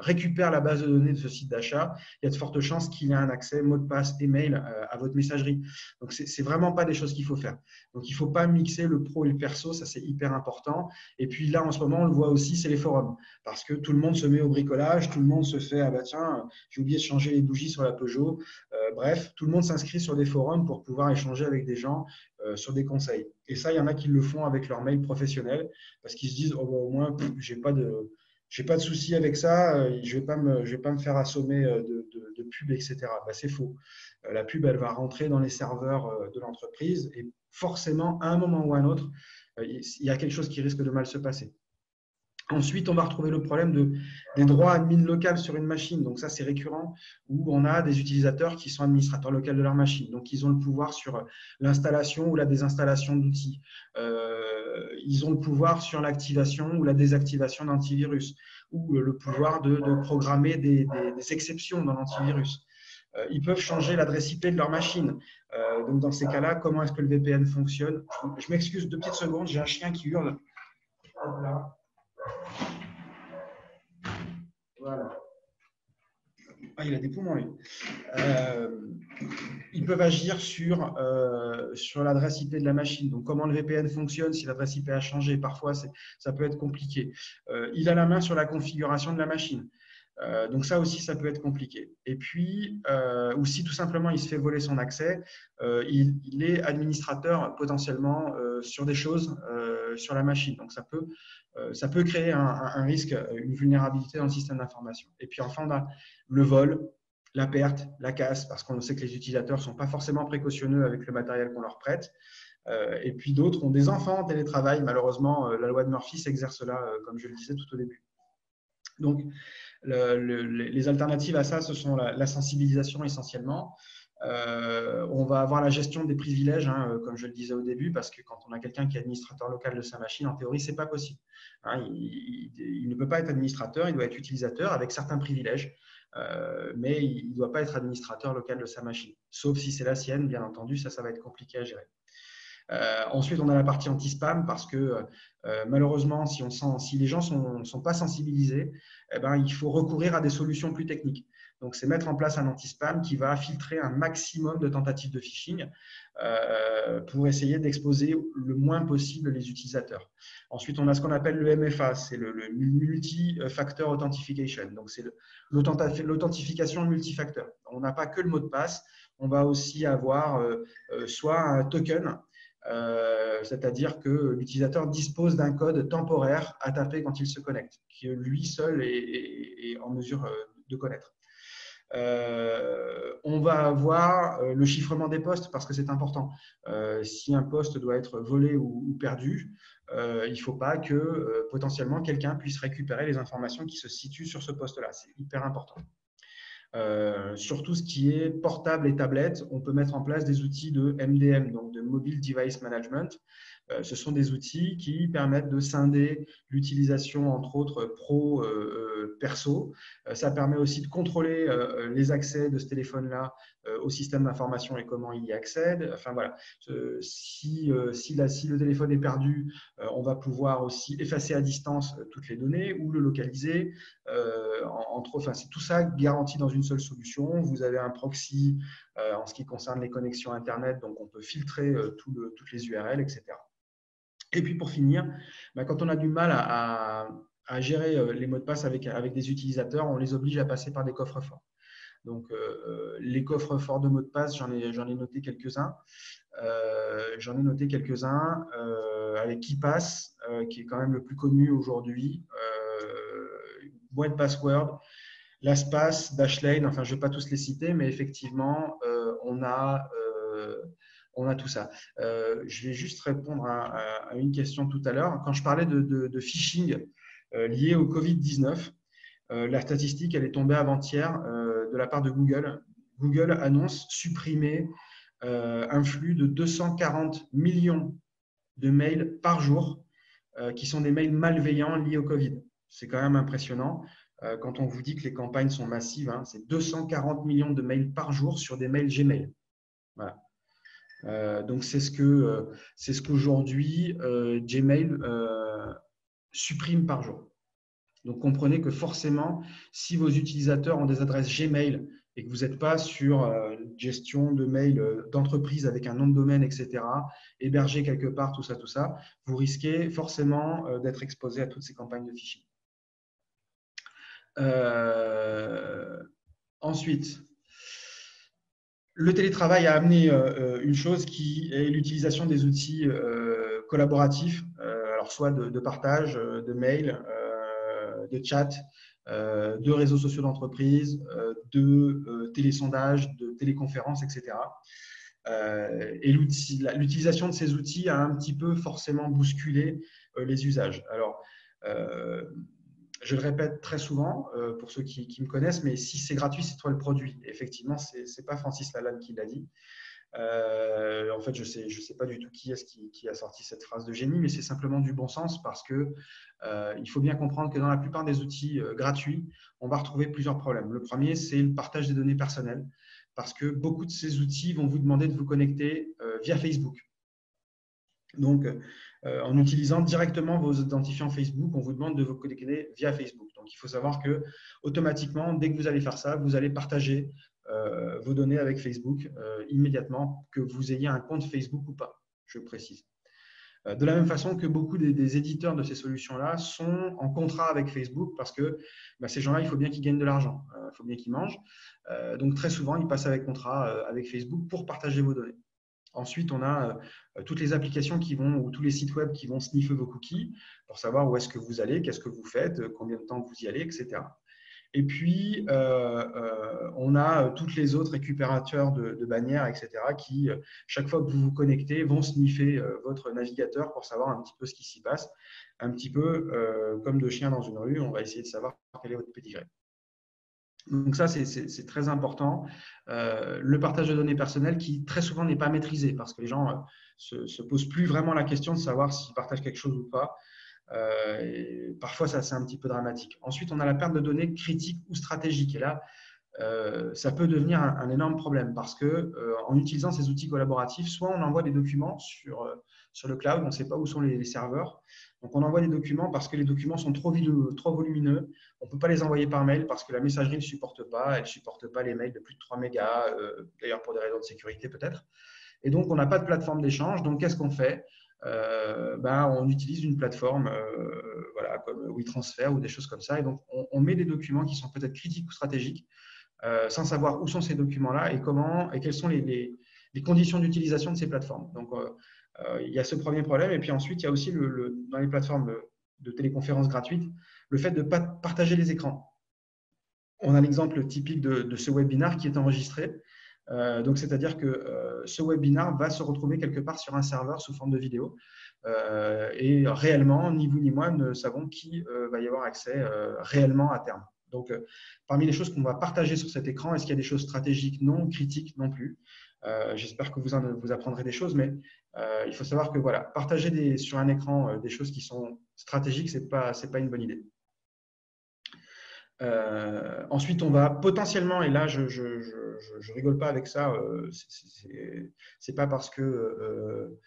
récupère la base de données de ce site d'achat, il y a de fortes chances qu'il ait un accès mot de passe email à votre messagerie. Donc, ce n'est vraiment pas des choses qu'il faut faire. Donc, il ne faut pas mixer le pro et le perso, ça c'est hyper important. Et puis là, en ce moment, on le voit aussi, c'est les forums. Parce que tout le monde se met au bricolage, tout le monde se fait, ah bah tiens, j'ai oublié de changer les bougies sur la Peugeot. Bref, tout le monde s'inscrit sur des forums pour pouvoir échanger avec des gens sur des conseils. Et ça, il y en a qui le font avec leur mail professionnel parce qu'ils se disent, oh, bah, au moins, j'ai pas de souci avec ça, je ne vais pas me faire assommer de pub, etc. Bah, c'est faux. La pub, elle va rentrer dans les serveurs de l'entreprise et forcément, à un moment ou à un autre, il y a quelque chose qui risque de mal se passer. Ensuite, on va retrouver le problème des droits admin locaux sur une machine. Donc ça, c'est récurrent, où on a des utilisateurs qui sont administrateurs locaux de leur machine. Donc, ils ont le pouvoir sur l'installation ou la désinstallation d'outils. Ils ont le pouvoir sur l'activation ou la désactivation d'antivirus, ou le pouvoir de programmer des exceptions dans l'antivirus. Ils peuvent changer l'adresse IP de leur machine. Donc, dans ces cas-là, comment est-ce que le VPN fonctionne? Je m'excuse 2 petites secondes, j'ai un chien qui hurle. Hop là. Voilà. Ah, il a des poumons, lui. Ils peuvent agir sur l'adresse IP de la machine. Donc, comment le VPN fonctionne si l'adresse IP a changé? Parfois, ça peut être compliqué. Il a la main sur la configuration de la machine. Donc, ça aussi, ça peut être compliqué. Et puis, ou si tout simplement il se fait voler son accès, il est administrateur potentiellement sur des choses sur la machine. Donc, ça peut créer un risque, une vulnérabilité dans le système d'information. Et puis, enfin, on a le vol, la perte, la casse, parce qu'on sait que les utilisateurs ne sont pas forcément précautionneux avec le matériel qu'on leur prête. Et puis, d'autres ont des enfants en télétravail. Malheureusement, la loi de Murphy s'exerce là, comme je le disais tout au début. Donc, les alternatives à ça, ce sont la sensibilisation essentiellement. On va avoir la gestion des privilèges, hein, comme je le disais au début, parce que quand on a quelqu'un qui est administrateur local de sa machine, en théorie, ce n'est pas possible. Hein, il ne peut pas être administrateur, il doit être utilisateur avec certains privilèges, mais il ne doit pas être administrateur local de sa machine. Sauf si c'est la sienne, bien entendu, ça va être compliqué à gérer. Ensuite, on a la partie anti-spam parce que malheureusement, si les gens ne sont pas sensibilisés, eh ben, il faut recourir à des solutions plus techniques. Donc, c'est mettre en place un anti-spam qui va filtrer un maximum de tentatives de phishing pour essayer d'exposer le moins possible les utilisateurs. Ensuite, on a ce qu'on appelle le MFA, c'est le Multi-Factor Authentication. Donc, c'est l'authentification multifacteur. On n'a pas que le mot de passe, on va aussi avoir soit un token, c'est-à-dire que l'utilisateur dispose d'un code temporaire à taper quand il se connecte, qui lui seul est en mesure de connaître. On va avoir le chiffrement des postes parce que c'est important. Si un poste doit être volé ou perdu, il ne faut pas que potentiellement quelqu'un puisse récupérer les informations qui se situent sur ce poste-là. C'est hyper important. Sur tout ce qui est portable et tablette, on peut mettre en place des outils de MDM, donc de Mobile Device Management. Ce sont des outils qui permettent de scinder l'utilisation, entre autres, pro-perso. Ça permet aussi de contrôler les accès de ce téléphone-là au système d'information et comment il y accède. Enfin, voilà. Si le téléphone est perdu, on va pouvoir aussi effacer à distance toutes les données ou le localiser. C'est tout ça garanti dans une seule solution. Vous avez un proxy en ce qui concerne les connexions Internet, donc on peut filtrer toutes les URL, etc. Et puis pour finir, quand on a du mal à gérer les mots de passe avec des utilisateurs, on les oblige à passer par des coffres forts. Donc les coffres forts de mots de passe, j'en ai noté quelques-uns. Avec KeePass, qui est quand même le plus connu aujourd'hui. One Password, LastPass, Dashlane, enfin je ne vais pas tous les citer, mais effectivement, on a tout ça. Je vais juste répondre à une question tout à l'heure. Quand je parlais de phishing lié au Covid-19, la statistique, elle est tombée avant-hier de la part de Google. Google annonce supprimer un flux de 240 millions de mails par jour qui sont des mails malveillants liés au Covid. C'est quand même impressionnant. Quand on vous dit que les campagnes sont massives, hein, c'est 240 millions de mails par jour sur des mails Gmail. Voilà. Donc, c'est ce qu'aujourd'hui Gmail supprime par jour. Donc, comprenez que forcément, si vos utilisateurs ont des adresses Gmail et que vous n'êtes pas sur gestion de mail d'entreprise avec un nom de domaine, etc., hébergé quelque part, tout ça, vous risquez forcément d'être exposé à toutes ces campagnes de phishing. Ensuite, le télétravail a amené une chose qui est l'utilisation des outils collaboratifs, alors soit de partage, de mail, de chat, de réseaux sociaux d'entreprise, de télésondage, de téléconférences, etc. Et l'utilisation de ces outils a un petit peu forcément bousculé les usages. Alors, je le répète très souvent pour ceux qui me connaissent, mais si c'est gratuit, c'est toi le produit. Effectivement, ce n'est pas Francis Lalanne qui l'a dit. En fait, je sais pas du tout qui est-ce qui a sorti cette phrase de génie, mais c'est simplement du bon sens parce que il faut bien comprendre que dans la plupart des outils gratuits, on va retrouver plusieurs problèmes. Le premier, c'est le partage des données personnelles parce que beaucoup de ces outils vont vous demander de vous connecter via Facebook. Donc, en utilisant directement vos identifiants Facebook, on vous demande de vous connecter via Facebook. Donc, il faut savoir que automatiquement, dès que vous allez faire ça, vous allez partager vos données avec Facebook immédiatement, que vous ayez un compte Facebook ou pas, je précise. De la même façon que beaucoup des éditeurs de ces solutions-là sont en contrat avec Facebook parce que ces gens-là, il faut bien qu'ils gagnent de l'argent, il faut bien qu'ils mangent. Donc, très souvent, ils passent avec contrat avec Facebook pour partager vos données. Ensuite, on a toutes les applications ou tous les sites web qui vont sniffer vos cookies pour savoir où est-ce que vous allez, qu'est-ce que vous faites, combien de temps vous y allez, etc. Et puis, on a tous les autres récupérateurs de bannières, etc., qui, chaque fois que vous vous connectez, vont sniffer votre navigateur pour savoir un petit peu ce qui s'y passe. Un petit peu comme de chien dans une rue, on va essayer de savoir quel est votre pédigré. Donc ça, c'est très important. Le partage de données personnelles qui très souvent n'est pas maîtrisé parce que les gens se posent plus vraiment la question de savoir s'ils partagent quelque chose ou pas. Et parfois, ça c'est un petit peu dramatique. Ensuite, on a la perte de données critiques ou stratégiques. Et là, ça peut devenir un énorme problème parce que en utilisant ces outils collaboratifs, soit on envoie des documents sur le cloud, on ne sait pas où sont les serveurs. Donc, on envoie des documents parce que les documents sont trop volumineux. On ne peut pas les envoyer par mail parce que la messagerie ne supporte pas. Elle ne supporte pas les mails de plus de 3 mégas, d'ailleurs pour des raisons de sécurité peut-être. Et donc, on n'a pas de plateforme d'échange. Donc, qu'est-ce qu'on fait? On utilise une plateforme voilà, comme WeTransfer ou des choses comme ça. Et donc, on met des documents qui sont peut-être critiques ou stratégiques sans savoir où sont ces documents-là et quelles sont les conditions d'utilisation de ces plateformes. Donc, il y a ce premier problème. Et puis ensuite, il y a aussi dans les plateformes de téléconférences gratuites, le fait de ne pas partager les écrans. On a l'exemple typique de ce webinar qui est enregistré. Donc, c'est-à-dire que ce webinar va se retrouver quelque part sur un serveur sous forme de vidéo. Et réellement, ni vous ni moi ne savons qui va y avoir accès réellement à terme. Donc, parmi les choses qu'on va partager sur cet écran, est-ce qu'il y a des choses stratégiques? Non, critiques non plus. J'espère que vous apprendrez des choses, mais il faut savoir que voilà, partager sur un écran des choses qui sont stratégiques, ce n'est pas une bonne idée. Ensuite, on va potentiellement, et là je rigole pas avec ça, c'est pas parce que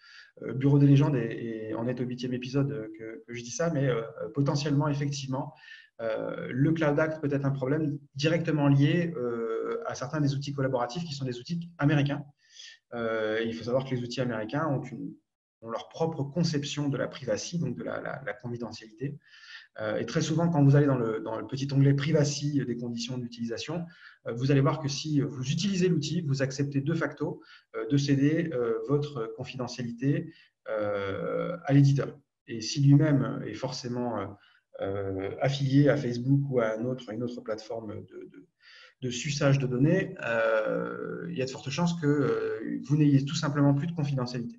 Bureau des légendes en est au 8e épisode que je dis ça, mais potentiellement, effectivement, le Cloud Act peut être un problème directement lié à certains des outils collaboratifs qui sont des outils américains. Il faut savoir que les outils américains ont leur propre conception de la privacy, donc de la confidentialité. Et très souvent, quand vous allez dans le petit onglet Privacy des conditions d'utilisation, vous allez voir que si vous utilisez l'outil, vous acceptez de facto de céder votre confidentialité à l'éditeur. Et si lui-même est forcément affilié à Facebook ou à une autre plateforme de suçage de données, il y a de fortes chances que vous n'ayez tout simplement plus de confidentialité.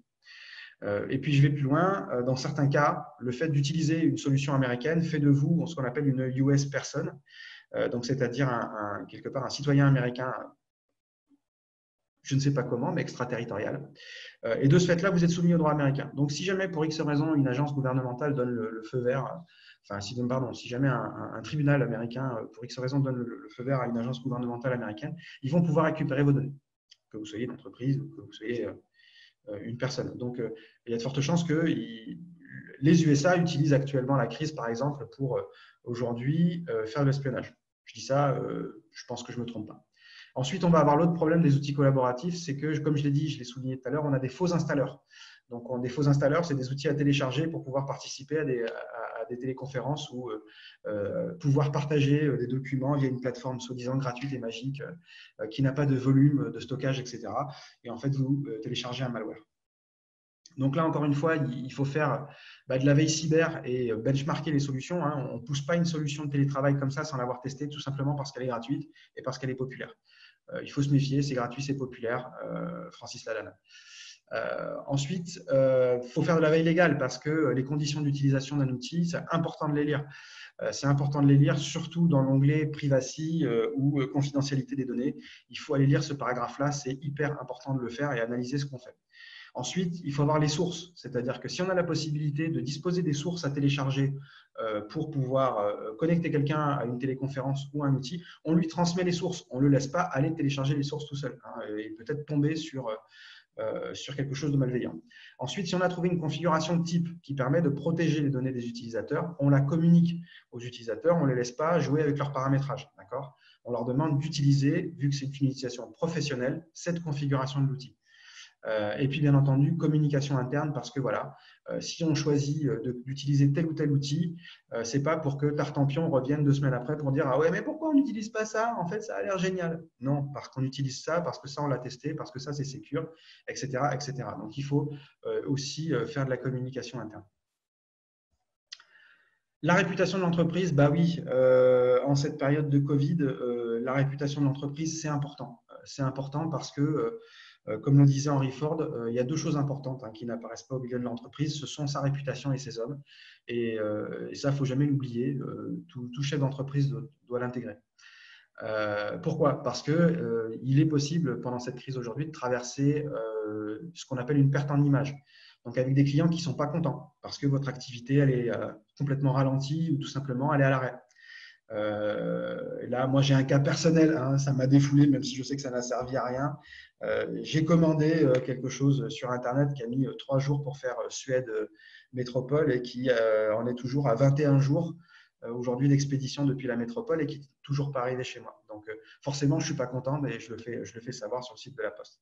Et puis, je vais plus loin. Dans certains cas, le fait d'utiliser une solution américaine fait de vous ce qu'on appelle une US person, donc c'est-à-dire quelque part un citoyen américain, je ne sais pas comment, mais extraterritorial. Et de ce fait-là, vous êtes soumis au droit américain. Donc, si jamais, pour X raison, une agence gouvernementale donne le feu vert, si jamais un tribunal américain, pour X raison, donne le feu vert à une agence gouvernementale américaine, ils vont pouvoir récupérer vos données, que vous soyez une entreprise ou que vous soyez une personne. Donc, il y a de fortes chances que les USA utilisent actuellement la crise, par exemple, pour aujourd'hui faire de l'espionnage. Je dis ça, je pense que je ne me trompe pas. Ensuite, on va avoir l'autre problème des outils collaboratifs, c'est que, comme je l'ai dit, je l'ai souligné tout à l'heure, on a des faux installeurs. Donc, des faux installeurs, c'est des outils à télécharger pour pouvoir participer à des téléconférences ou pouvoir partager des documents via une plateforme soi-disant gratuite et magique qui n'a pas de volume de stockage, etc. Et en fait, vous téléchargez un malware. Donc là, encore une fois, il faut faire de la veille cyber et benchmarker les solutions. On ne pousse pas une solution de télétravail comme ça sans l'avoir testée, tout simplement parce qu'elle est gratuite et parce qu'elle est populaire. Il faut se méfier, c'est gratuit, c'est populaire. Francis Lalanne. Ensuite, il faut faire de la veille légale parce que les conditions d'utilisation d'un outil, c'est important de les lire. C'est important de les lire, surtout dans l'onglet privacy ou confidentialité des données. Il faut aller lire ce paragraphe-là, c'est hyper important de le faire et analyser ce qu'on fait. Ensuite, il faut avoir les sources, c'est-à-dire que si on a la possibilité de disposer des sources à télécharger pour pouvoir connecter quelqu'un à une téléconférence ou un outil, on lui transmet les sources. On ne le laisse pas aller télécharger les sources tout seul et peut-être tomber sur quelque chose de malveillant. Ensuite, si on a trouvé une configuration de type qui permet de protéger les données des utilisateurs, on la communique aux utilisateurs, on ne les laisse pas jouer avec leur paramétrage. On leur demande d'utiliser, vu que c'est une utilisation professionnelle, cette configuration de l'outil. Et puis, bien entendu, communication interne, parce que voilà, si on choisit d'utiliser tel ou tel outil, ce n'est pas pour que Tartampion revienne 2 semaines après pour dire « Ah ouais, mais pourquoi on n'utilise pas ça? En fait, ça a l'air génial. » Non, parce qu'on utilise ça, parce que ça, on l'a testé, parce que ça, c'est sécure, etc., etc. Donc, il faut aussi faire de la communication interne. La réputation de l'entreprise, bah oui, en cette période de Covid, la réputation de l'entreprise, c'est important. C'est important parce que comme le disait Henry Ford, il y a 2 choses importantes qui n'apparaissent pas au milieu de l'entreprise, ce sont sa réputation et ses hommes. Et ça, il ne faut jamais l'oublier, tout chef d'entreprise doit l'intégrer. Pourquoi? Parce qu'il est possible, pendant cette crise aujourd'hui, de traverser ce qu'on appelle une perte en image. Donc, avec des clients qui ne sont pas contents parce que votre activité elle est complètement ralentie ou tout simplement elle est à l'arrêt. Là, moi, j'ai un cas personnel, ça m'a défoulé, même si je sais que ça n'a servi à rien. J'ai commandé quelque chose sur Internet qui a mis 3 jours pour faire Suède métropole et qui en est toujours à 21 jours aujourd'hui d'expédition depuis la métropole et qui n'est toujours pas arrivé chez moi. Donc, forcément, je ne suis pas content, mais je le fais savoir sur le site de la Poste.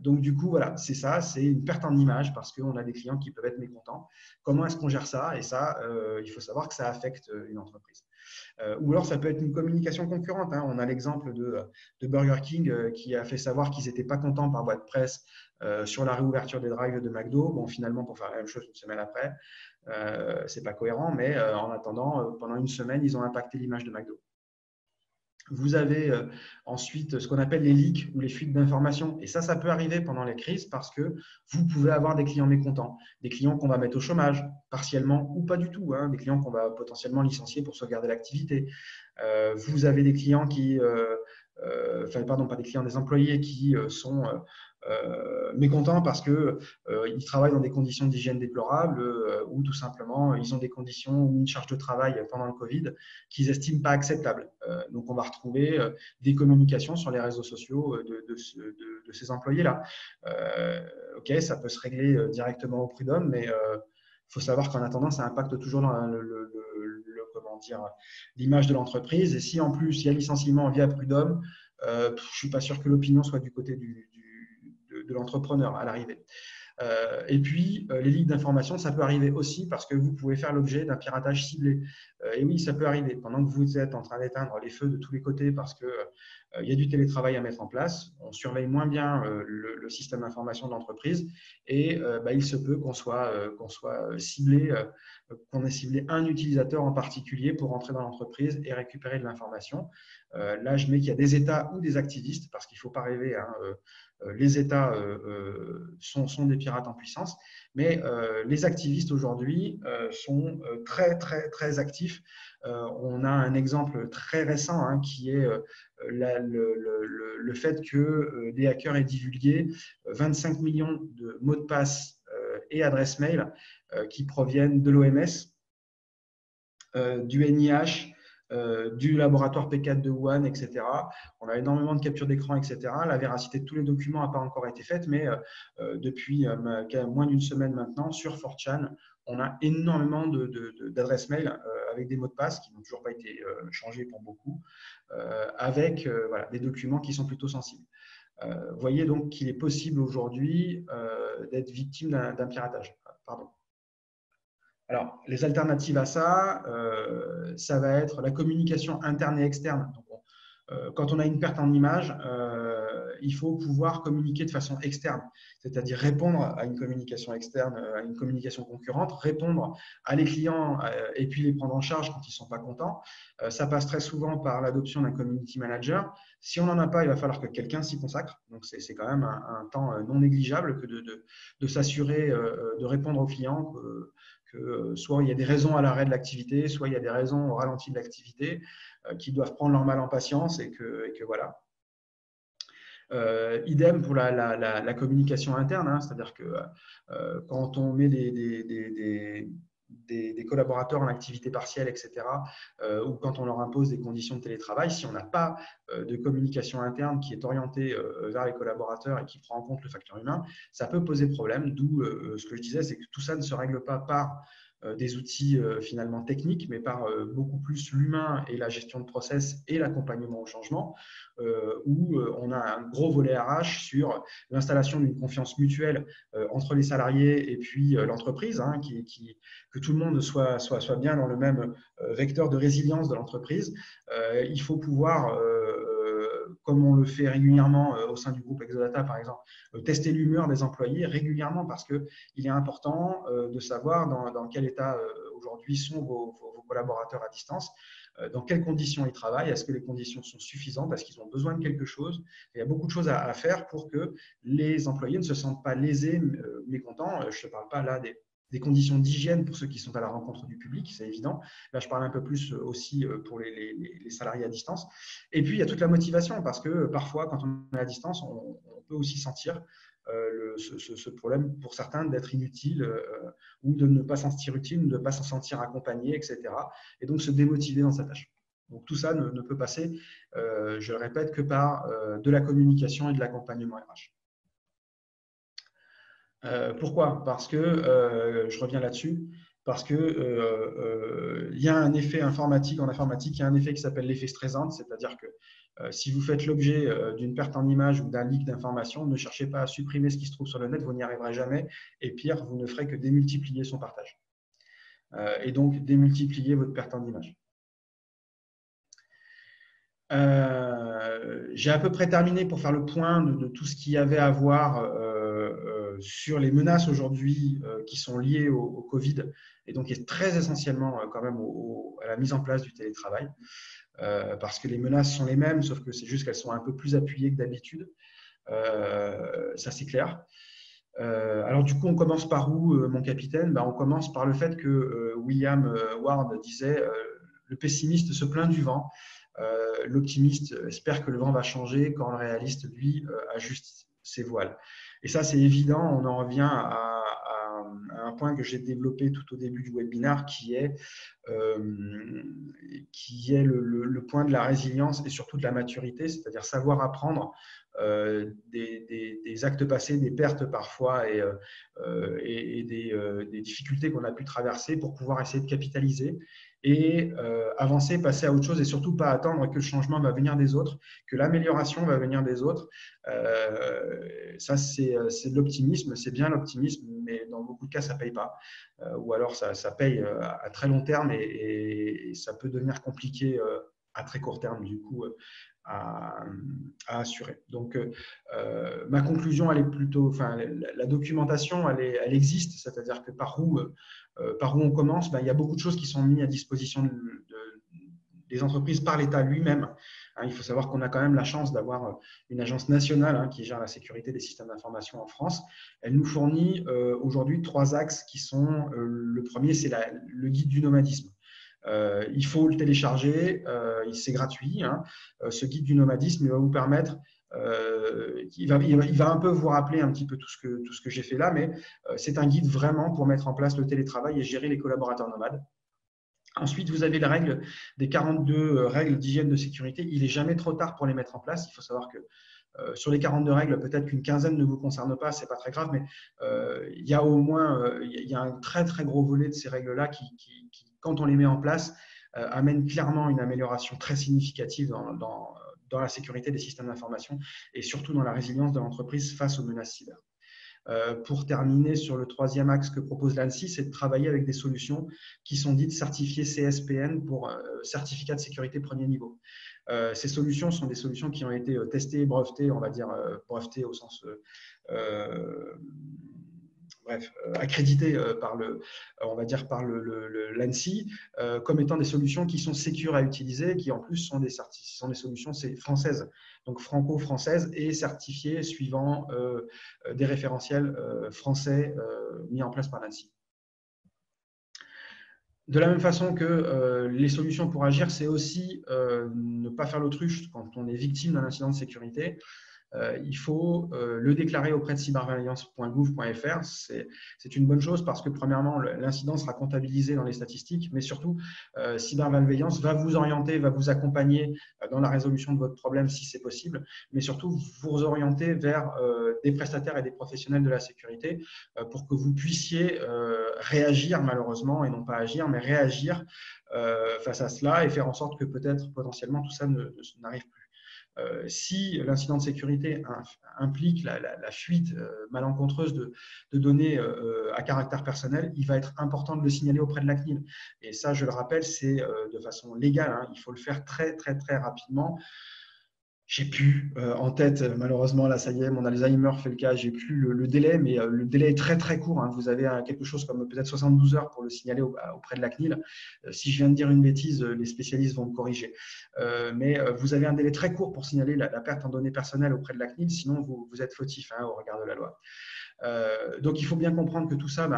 Donc, du coup, voilà, c'est ça, c'est une perte en image parce qu'on a des clients qui peuvent être mécontents. Comment est-ce qu'on gère ça? Et ça, il faut savoir que ça affecte une entreprise. Ou alors, ça peut être une communication concurrente. On a l'exemple de Burger King qui a fait savoir qu'ils n'étaient pas contents par voie de presse sur la réouverture des drives de McDo. Bon, finalement, pour faire la même chose une semaine après, ce n'est pas cohérent, mais en attendant, pendant une semaine, ils ont impacté l'image de McDo. Vous avez ensuite ce qu'on appelle les leaks ou les fuites d'informations. Et ça peut arriver pendant les crises parce que vous pouvez avoir des clients mécontents, des clients qu'on va mettre au chômage, partiellement ou pas du tout, des clients qu'on va potentiellement licencier pour sauvegarder l'activité. Vous avez des clients des employés qui sont mécontents parce qu'ils travaillent dans des conditions d'hygiène déplorables ou tout simplement ils ont des conditions ou une charge de travail pendant le Covid qu'ils estiment pas acceptables. Donc, on va retrouver des communications sur les réseaux sociaux de ces employés-là. OK, ça peut se régler directement au prud'homme, mais il faut savoir qu'en attendant, ça impacte toujours l'image de l'entreprise. Et si en plus il y a licenciement via prud'homme, je ne suis pas sûr que l'opinion soit du côté de l'entrepreneur à l'arrivée. Et puis, les leaks d'informations, ça peut arriver aussi parce que vous pouvez faire l'objet d'un piratage ciblé. Et oui, ça peut arriver. Pendant que vous êtes en train d'éteindre les feux de tous les côtés parce qu'il y a du télétravail à mettre en place, on surveille moins bien le système d'information de l'entreprise et il se peut qu'on soit ciblé, qu'on ait ciblé un utilisateur en particulier pour entrer dans l'entreprise et récupérer de l'information. Là, je mets qu'il y a des États ou des activistes parce qu'il ne faut pas rêver. Les États sont des pirates en puissance, mais les activistes aujourd'hui sont très, très, très actifs. On a un exemple très récent qui est le fait que des hackers aient divulgué 25 millions de mots de passe et adresses mail qui proviennent de l'OMS, du NIH, du laboratoire P4 de Wuhan, etc. On a énormément de captures d'écran, etc. La véracité de tous les documents n'a pas encore été faite, mais depuis moins d'une semaine maintenant, sur 4chan, on a énormément d'adresses mail avec des mots de passe qui n'ont toujours pas été changés pour beaucoup, avec voilà, des documents qui sont plutôt sensibles. Vous voyez donc qu'il est possible aujourd'hui d'être victime d'un piratage. Pardon. Alors, les alternatives à ça, ça va être la communication interne et externe. Donc, quand on a une perte en image, il faut pouvoir communiquer de façon externe, c'est-à-dire répondre à une communication externe, à une communication concurrente, répondre à les clients et puis les prendre en charge quand ils ne sont pas contents. Ça passe très souvent par l'adoption d'un community manager. Si on n'en a pas, il va falloir que quelqu'un s'y consacre. Donc, c'est quand même un temps non négligeable que de s'assurer de répondre aux clients que soit il y a des raisons à l'arrêt de l'activité, soit il y a des raisons au ralenti de l'activité qui doivent prendre leur mal en patience et que voilà. Idem pour la communication interne, hein, c'est-à-dire que quand on met des collaborateurs en activité partielle, etc., ou quand on leur impose des conditions de télétravail, si on n'a pas de communication interne qui est orientée vers les collaborateurs et qui prend en compte le facteur humain, ça peut poser problème, d'où ce que je disais, c'est que tout ça ne se règle pas par des outils finalement techniques, mais par beaucoup plus l'humain et la gestion de process et l'accompagnement au changement, où on a un gros volet RH sur l'installation d'une confiance mutuelle entre les salariés et puis l'entreprise, hein, que tout le monde soit bien dans le même vecteur de résilience de l'entreprise. Il faut pouvoir comme on le fait régulièrement au sein du groupe Exodata, par exemple, tester l'humeur des employés régulièrement parce qu'il est important de savoir dans quel état aujourd'hui sont vos collaborateurs à distance, dans quelles conditions ils travaillent, est-ce que les conditions sont suffisantes, est-ce qu'ils ont besoin de quelque chose. Il y a beaucoup de choses à faire pour que les employés ne se sentent pas lésés, mécontents. Je ne parle pas là des conditions d'hygiène pour ceux qui sont à la rencontre du public, c'est évident. Là, je parle un peu plus aussi pour les salariés à distance. Et puis, il y a toute la motivation, parce que parfois, quand on est à distance, on peut aussi sentir ce problème pour certains d'être inutile ou de ne pas s'en sentir utile, de ne pas s'en sentir accompagné, etc. Et donc, se démotiver dans sa tâche. Donc, tout ça ne peut passer, je le répète, que par de la communication et de l'accompagnement RH. Pourquoi? Parce que, je reviens là-dessus, parce que il y a un effet informatique, en informatique, il y a un effet qui s'appelle l'effet stressant, c'est-à-dire que si vous faites l'objet d'une perte en image ou d'un leak d'informations, ne cherchez pas à supprimer ce qui se trouve sur le net, vous n'y arriverez jamais, et pire, vous ne ferez que démultiplier son partage. Et donc, démultiplier votre perte en image. J'ai à peu près terminé pour faire le point de tout ce qu'il y avait à voir sur les menaces aujourd'hui qui sont liées au Covid et donc est très essentiellement quand même à la mise en place du télétravail parce que les menaces sont les mêmes, sauf que c'est juste qu'elles sont un peu plus appuyées que d'habitude. Ça, c'est clair. Alors du coup, on commence par où, mon capitaine? On commence par le fait que William Ward disait le pessimiste se plaint du vent. L'optimiste espère que le vent va changer quand le réaliste, lui, ajuste ses voiles. Et ça, c'est évident, on en revient à un point que j'ai développé tout au début du webinaire qui est le point de la résilience et surtout de la maturité, c'est-à-dire savoir apprendre des actes passés, des pertes parfois et des difficultés qu'on a pu traverser pour pouvoir essayer de capitaliser et avancer, passer à autre chose et surtout pas attendre que le changement va venir des autres, que l'amélioration va venir des autres. Ça, c'est de l'optimisme, c'est bien l'optimisme, mais dans beaucoup de cas, ça ne paye pas. Ou alors, ça paye à très long terme et ça peut devenir compliqué à très court terme, du coup, à assurer. Donc, ma conclusion, elle est plutôt, enfin, la documentation, elle existe, c'est-à-dire que par où on commence, il y a beaucoup de choses qui sont mises à disposition des entreprises par l'État lui-même. Il faut savoir qu'on a quand même la chance d'avoir une agence nationale qui gère la sécurité des systèmes d'information en France. Elle nous fournit aujourd'hui 3 axes qui sont, le premier, c'est le guide du nomadisme. Il faut le télécharger, c'est gratuit. Ce guide du nomadisme, il va vous permettre, il va un peu vous rappeler un petit peu tout ce que j'ai fait là, mais c'est un guide vraiment pour mettre en place le télétravail et gérer les collaborateurs nomades. Ensuite, vous avez la règle des 42 règles d'hygiène de sécurité. Il n'est jamais trop tard pour les mettre en place. Il faut savoir que sur les 42 règles, peut-être qu'une quinzaine ne vous concerne pas, ce n'est pas très grave, mais il y a au moins il y a un très très gros volet de ces règles-là qui, quand on les met en place, amènent clairement une amélioration très significative dans la sécurité des systèmes d'information et surtout dans la résilience de l'entreprise face aux menaces cyber. Pour terminer sur le troisième axe que propose l'ANSSI, c'est de travailler avec des solutions qui sont dites certifiées CSPN pour certificat de sécurité premier niveau. Ces solutions sont des solutions qui ont été testées et brevetées, on va dire brevetées au sens accréditées par on va dire par l'ANSSI comme étant des solutions qui sont sécures à utiliser, qui en plus sont des solutions françaises, donc franco-françaises et certifiées suivant des référentiels français mis en place par l'ANSSI. De la même façon que les solutions pour agir, c'est aussi ne pas faire l'autruche quand on est victime d'un incident de sécurité. Il faut le déclarer auprès de cyberveillance.gouv.fr. C'est une bonne chose parce que, premièrement, l'incident sera comptabilisé dans les statistiques, mais surtout, cyberveillance va vous orienter, va vous accompagner dans la résolution de votre problème si c'est possible, mais surtout vous orienter vers des prestataires et des professionnels de la sécurité pour que vous puissiez réagir, malheureusement, et non pas agir, mais réagir face à cela et faire en sorte que peut-être potentiellement tout ça n'arrive plus. Si l'incident de sécurité implique la fuite malencontreuse de données à caractère personnel, il va être important de le signaler auprès de la CNIL. Et ça, je le rappelle, c'est de façon légale. Hein, il faut le faire très, très, très rapidement. J'ai plus en tête, malheureusement, là, ça y est, mon Alzheimer fait le cas, j'ai plus le délai, mais le délai est très, très court. Hein. Vous avez quelque chose comme peut-être 72 heures pour le signaler auprès de la CNIL. Si je viens de dire une bêtise, les spécialistes vont me corriger. Mais vous avez un délai très court pour signaler la perte en données personnelles auprès de la CNIL, sinon vous êtes fautif au regard de la loi. Donc, il faut bien comprendre que tout ça,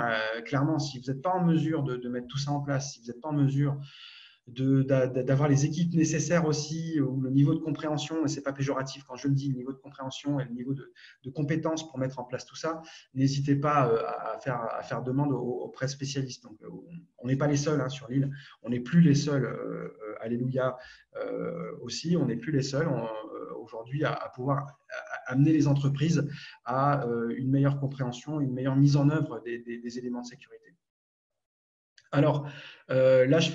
clairement, si vous n'êtes pas en mesure de mettre tout ça en place, si vous n'êtes pas en mesure d'avoir les équipes nécessaires aussi, ou le niveau de compréhension, et ce n'est pas péjoratif quand je le dis, le niveau de compréhension et le niveau de compétences pour mettre en place tout ça, n'hésitez pas à faire demande auprès de spécialistes. Donc, on n'est pas les seuls sur l'île, on n'est plus les seuls, alléluia aussi, on n'est plus les seuls aujourd'hui à pouvoir amener les entreprises à une meilleure compréhension, une meilleure mise en œuvre des éléments de sécurité. Alors, là, je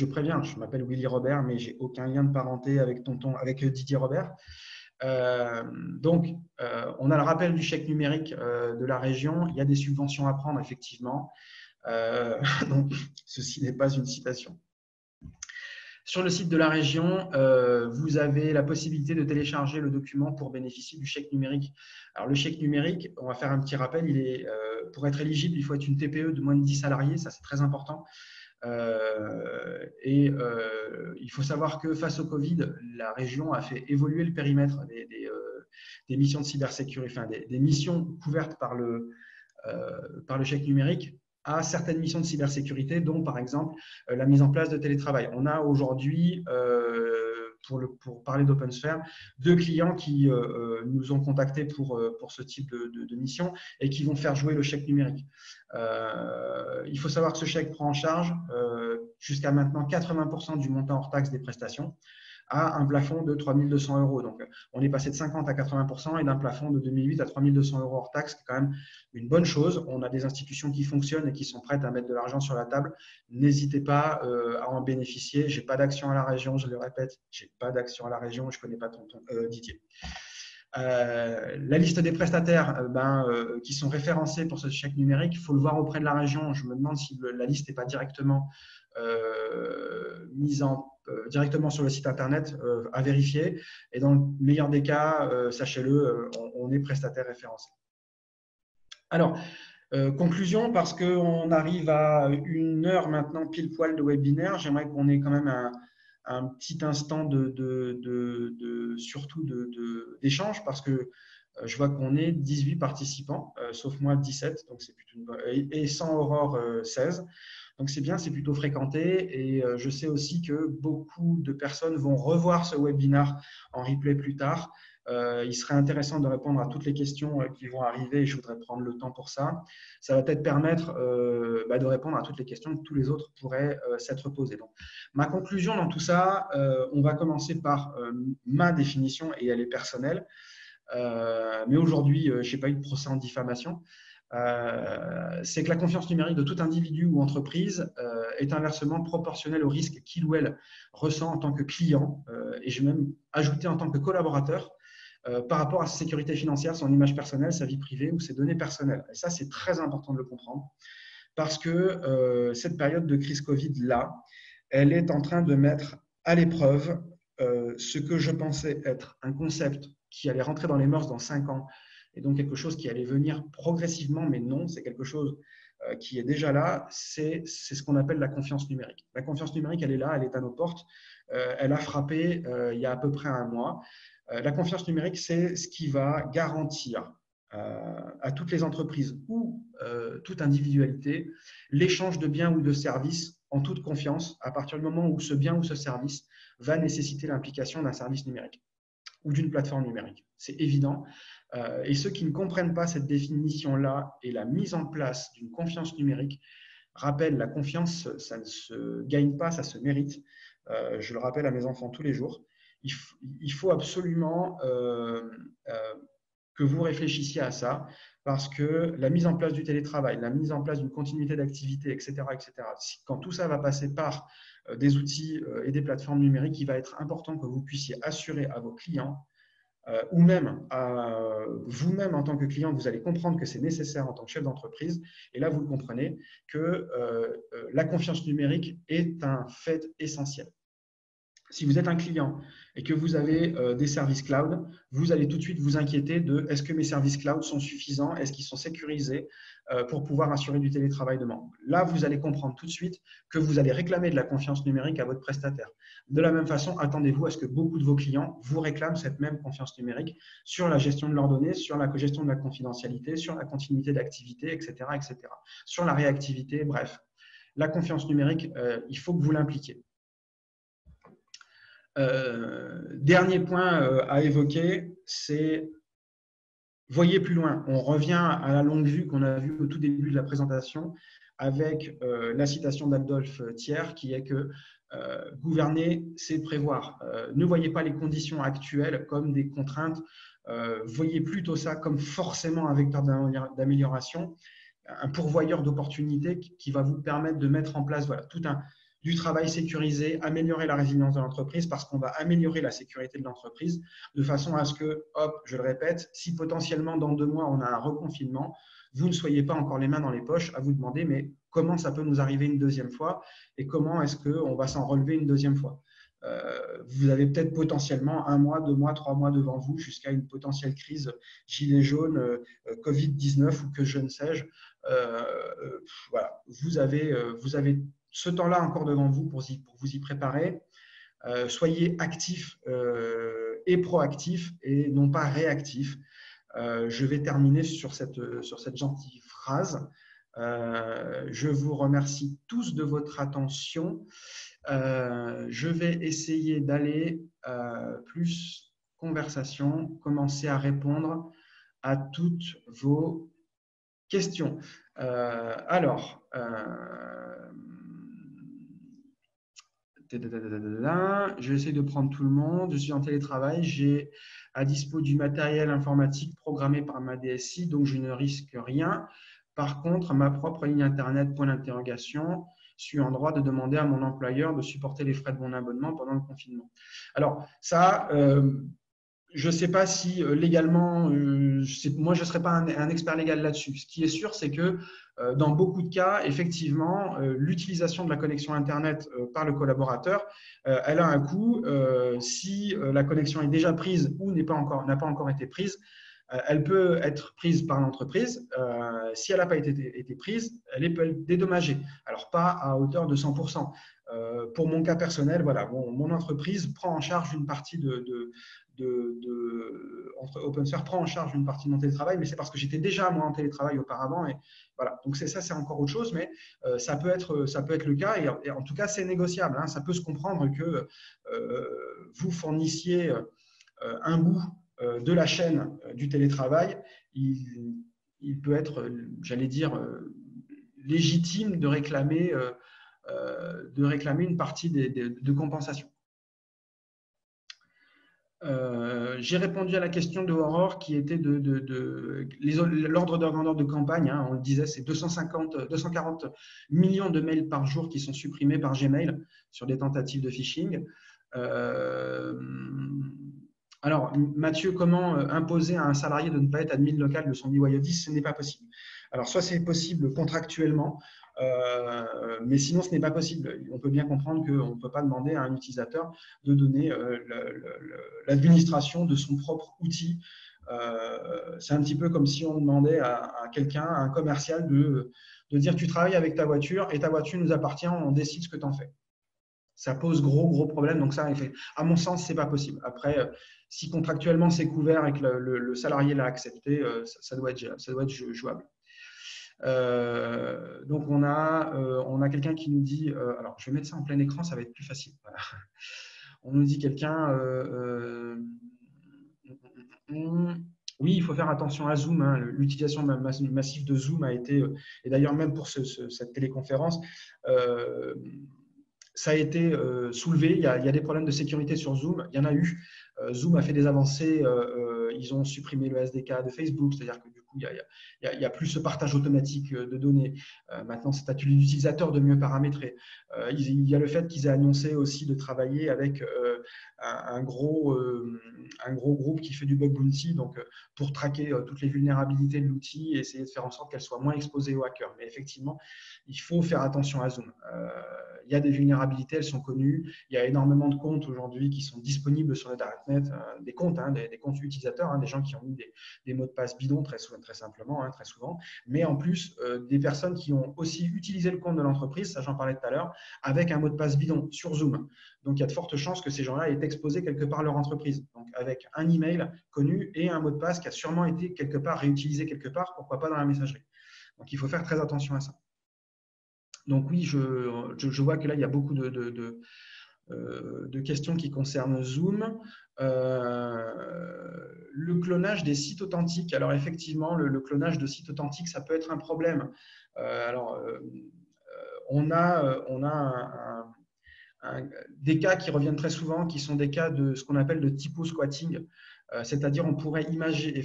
préviens, je m'appelle Willy Robert, mais je n'ai aucun lien de parenté avec Didier Robert. Donc, on a le rappel du chèque numérique de la région. Il y a des subventions à prendre, effectivement. Donc, ceci n'est pas une citation. Sur le site de la région, vous avez la possibilité de télécharger le document pour bénéficier du chèque numérique. Alors, le chèque numérique, on va faire un petit rappel, pour être éligible, il faut être une TPE de moins de 10 salariés, ça c'est très important. Il faut savoir que face au Covid, la région a fait évoluer le périmètre des missions de cybersécurité, des missions couvertes par le chèque numérique à certaines missions de cybersécurité, dont par exemple la mise en place de télétravail. On a aujourd'hui, pour parler d'OpenSphere, 2 clients qui nous ont contactés pour ce type de mission et qui vont faire jouer le chèque numérique. Il faut savoir que ce chèque prend en charge jusqu'à maintenant 80% du montant hors taxe des prestations, à un plafond de 3 200 €. Donc, on est passé de 50 à 80% et d'un plafond de 2008 à 3 200 € hors taxe, qui est quand même une bonne chose. On a des institutions qui fonctionnent et qui sont prêtes à mettre de l'argent sur la table. N'hésitez pas à en bénéficier. Je n'ai pas d'action à la région, je le répète, je n'ai pas d'action à la région, je ne connais pas Didier. La liste des prestataires qui sont référencés pour ce chèque numérique, il faut le voir auprès de la région. Je me demande si la liste n'est pas directement mise directement sur le site internet à vérifier. Et dans le meilleur des cas, sachez-le, on est prestataire référencé. Alors, conclusion, parce qu'on arrive à 1 heure maintenant pile poil de webinaire, j'aimerais qu'on ait quand même un petit instant surtout d'échange, parce que je vois qu'on est 18 participants, sauf moi 17, donc c'est plutôt et sans Aurore 16. Donc, c'est bien, c'est plutôt fréquenté et je sais aussi que beaucoup de personnes vont revoir ce webinaire en replay plus tard. Il serait intéressant de répondre à toutes les questions qui vont arriver et je voudrais prendre le temps pour ça. Ça va peut-être permettre de répondre à toutes les questions que tous les autres pourraient s'être posées. Donc, ma conclusion dans tout ça, on va commencer par ma définition et elle est personnelle. Mais aujourd'hui, je n'ai pas eu de procès en diffamation. C'est que la confiance numérique de tout individu ou entreprise est inversement proportionnelle au risque qu'il ou elle ressent en tant que client, et je vais même ajouter en tant que collaborateur, par rapport à sa sécurité financière, son image personnelle, sa vie privée ou ses données personnelles. Et ça, c'est très important de le comprendre parce que cette période de crise Covid-là, elle est en train de mettre à l'épreuve ce que je pensais être un concept qui allait rentrer dans les mœurs dans 5 ans et donc quelque chose qui allait venir progressivement, mais non, c'est quelque chose qui est déjà là, c'est ce qu'on appelle la confiance numérique. La confiance numérique, elle est là, elle est à nos portes, elle a frappé il y a à peu près 1 mois. La confiance numérique, c'est ce qui va garantir à toutes les entreprises ou toute individualité l'échange de biens ou de services en toute confiance à partir du moment où ce bien ou ce service va nécessiter l'implication d'un service numérique ou d'une plateforme numérique. C'est évident. Et ceux qui ne comprennent pas cette définition-là et la mise en place d'une confiance numérique, rappelle, la confiance, ça ne se gagne pas, ça se mérite. Je le rappelle à mes enfants tous les jours. Il faut absolument que vous réfléchissiez à ça, parce que la mise en place du télétravail, la mise en place d'une continuité d'activité, etc., quand tout ça va passer par des outils et des plateformes numériques, il va être important que vous puissiez assurer à vos clients ou même à vous-même en tant que client, vous allez comprendre que c'est nécessaire en tant que chef d'entreprise. Et là, vous le comprenez que la confiance numérique est un fait essentiel. Si vous êtes un client et que vous avez des services cloud, vous allez tout de suite vous inquiéter de est-ce que mes services cloud sont suffisants, est-ce qu'ils sont sécurisés pour pouvoir assurer du télétravail demain. Là, vous allez comprendre tout de suite que vous allez réclamer de la confiance numérique à votre prestataire. De la même façon, attendez-vous à ce que beaucoup de vos clients vous réclament cette même confiance numérique sur la gestion de leurs données, sur la gestion de la confidentialité, sur la continuité d'activité, etc., sur la réactivité, bref. La confiance numérique, il faut que vous l'impliquiez. Dernier point à évoquer, c'est voyez plus loin. On revient à la longue vue qu'on a vue au tout début de la présentation avec la citation d'Adolphe Thiers qui est que gouverner, c'est prévoir. Ne voyez pas les conditions actuelles comme des contraintes. Voyez plutôt ça comme forcément un vecteur d'amélioration, un pourvoyeur d'opportunités qui va vous permettre de mettre en place du travail sécurisé, améliorer la résilience de l'entreprise parce qu'on va améliorer la sécurité de l'entreprise de façon à ce que, hop, je le répète, si potentiellement dans 2 mois on a un reconfinement, vous ne soyez pas encore les mains dans les poches à vous demander mais comment ça peut nous arriver une deuxième fois et comment est-ce qu'on va s'en relever une deuxième fois. Vous avez peut-être potentiellement 1 mois, 2 mois, 3 mois devant vous jusqu'à une potentielle crise gilet jaune, Covid-19 ou que je ne sais-je. Voilà, vous avez ce temps-là encore devant vous pour vous y préparer. Soyez actif et proactif et non pas réactif. Je vais terminer sur cette gentille phrase. Je vous remercie tous de votre attention. Je vais essayer d'aller plus conversation, commencer à répondre à toutes vos questions. Alors, je vais essayer de prendre tout le monde. Je suis en télétravail. J'ai à dispo du matériel informatique programmé par ma DSI, donc je ne risque rien. Par contre, ma propre ligne Internet, point d'interrogation, je suis en droit de demander à mon employeur de supporter les frais de mon abonnement pendant le confinement. Alors, ça, je ne sais pas si légalement, moi je ne serai pas un expert légal là-dessus. Ce qui est sûr, c'est que dans beaucoup de cas, effectivement, l'utilisation de la connexion Internet par le collaborateur, elle a un coût. Si la connexion est déjà prise ou n'a pas encore été prise, elle peut être prise par l'entreprise. Si elle n'a pas été prise, elle peut être dédommagée. Alors, pas à hauteur de 100%. Pour mon cas personnel, voilà, mon entreprise prend en charge une partie OpenSphere prend en charge une partie de mon télétravail, mais c'est parce que j'étais déjà moi en télétravail auparavant. Et voilà, donc ça, c'est encore autre chose, mais ça peut être le cas. Et en tout cas, c'est négociable. Hein, ça peut se comprendre que vous fournissiez un bout de la chaîne du télétravail, il peut être, j'allais dire, légitime de réclamer une partie de compensation. J'ai répondu à la question de Aurore qui était l'ordre de grandeur de campagne. Hein, on le disait, c'est 240 millions de mails par jour qui sont supprimés par Gmail sur des tentatives de phishing. Alors, Mathieu, comment imposer à un salarié de ne pas être admin local de son BYOD? Ce n'est pas possible. Alors, soit c'est possible contractuellement, mais sinon, ce n'est pas possible. On peut bien comprendre qu'on ne peut pas demander à un utilisateur de donner l'administration de son propre outil. C'est un petit peu comme si on demandait à quelqu'un, à un commercial, de dire tu travailles avec ta voiture et ta voiture nous appartient, on décide ce que tu en fais. Ça pose gros problème. Donc ça, à mon sens, ce n'est pas possible. Après, si contractuellement c'est couvert et que le salarié l'a accepté, ça doit être jouable. Donc on a quelqu'un qui nous dit, alors je vais mettre ça en plein écran, ça va être plus facile. Voilà. On nous dit quelqu'un, oui, il faut faire attention à Zoom. Hein. L'utilisation massive de Zoom a été, et d'ailleurs même pour cette téléconférence, ça a été soulevé. Il y a des problèmes de sécurité sur Zoom. Il y en a eu. Zoom a fait des avancées. Ils ont supprimé le SDK de Facebook, c'est-à-dire que du coup, il n'y a plus ce partage automatique de données. Maintenant, c'est à l'utilisateur de mieux paramétrer. Il y a le fait qu'ils aient annoncé aussi de travailler avec un gros groupe qui fait du bug bounty, donc pour traquer toutes les vulnérabilités de l'outil et essayer de faire en sorte qu'elles soient moins exposées aux hackers. Mais effectivement, il faut faire attention à Zoom. Il y a des vulnérabilités, elles sont connues. Il y a énormément de comptes aujourd'hui qui sont disponibles sur le darknet, des comptes, des comptes utilisateurs, des gens qui ont mis des mots de passe bidons très simplement, très souvent. Mais en plus, des personnes qui ont aussi utilisé le compte de l'entreprise, ça j'en parlais tout à l'heure, avec un mot de passe bidon sur Zoom. Donc il y a de fortes chances que ces gens-là aient exposé quelque part leur entreprise. Donc avec un email connu et un mot de passe qui a sûrement été quelque part réutilisé quelque part, pourquoi pas dans la messagerie. Donc il faut faire très attention à ça. Donc oui, je vois que là, il y a beaucoup de questions qui concernent Zoom. Le clonage des sites authentiques. Alors effectivement, le clonage de sites authentiques, ça peut être un problème. On a des cas qui reviennent très souvent, qui sont des cas de ce qu'on appelle de typo-squatting. C'est-à-dire, on pourrait imaginer,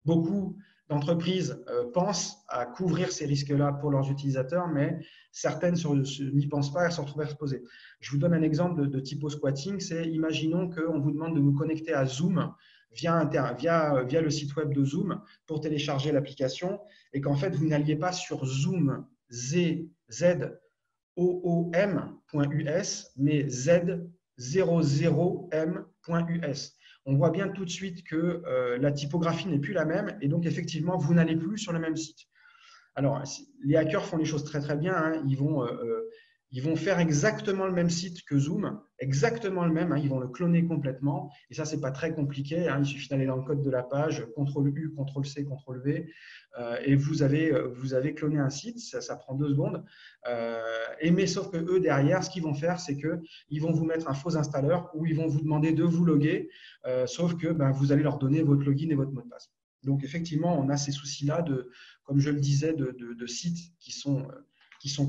beaucoup d'entreprises pensent à couvrir ces risques-là pour leurs utilisateurs, mais certaines n'y pensent pas et se retrouvent exposées. Je vous donne un exemple de typo-squatting. C'est, imaginons qu'on vous demande de vous connecter à Zoom via le site web de Zoom pour télécharger l'application et qu'en fait, vous n'alliez pas sur Zoom, ZOOM.us, mais Z00M.us. On voit bien tout de suite que la typographie n'est plus la même et donc effectivement, vous n'allez plus sur le même site. Alors, les hackers font les choses très bien. Hein. Ils vont faire exactement le même site que Zoom, exactement le même. Hein. Ils vont le cloner complètement. Et ça, ce n'est pas très compliqué. Hein. Il suffit d'aller dans le code de la page, CTRL-U, CTRL-C, CTRL-V, et vous avez cloné un site. Ça prend 2 secondes. Mais sauf que eux, derrière, ce qu'ils vont faire, c'est qu'ils vont vous mettre un faux installeur où ils vont vous demander de vous loguer, sauf que vous allez leur donner votre login et votre mot de passe. Donc, effectivement, on a ces soucis-là, comme je le disais, de sites qui sont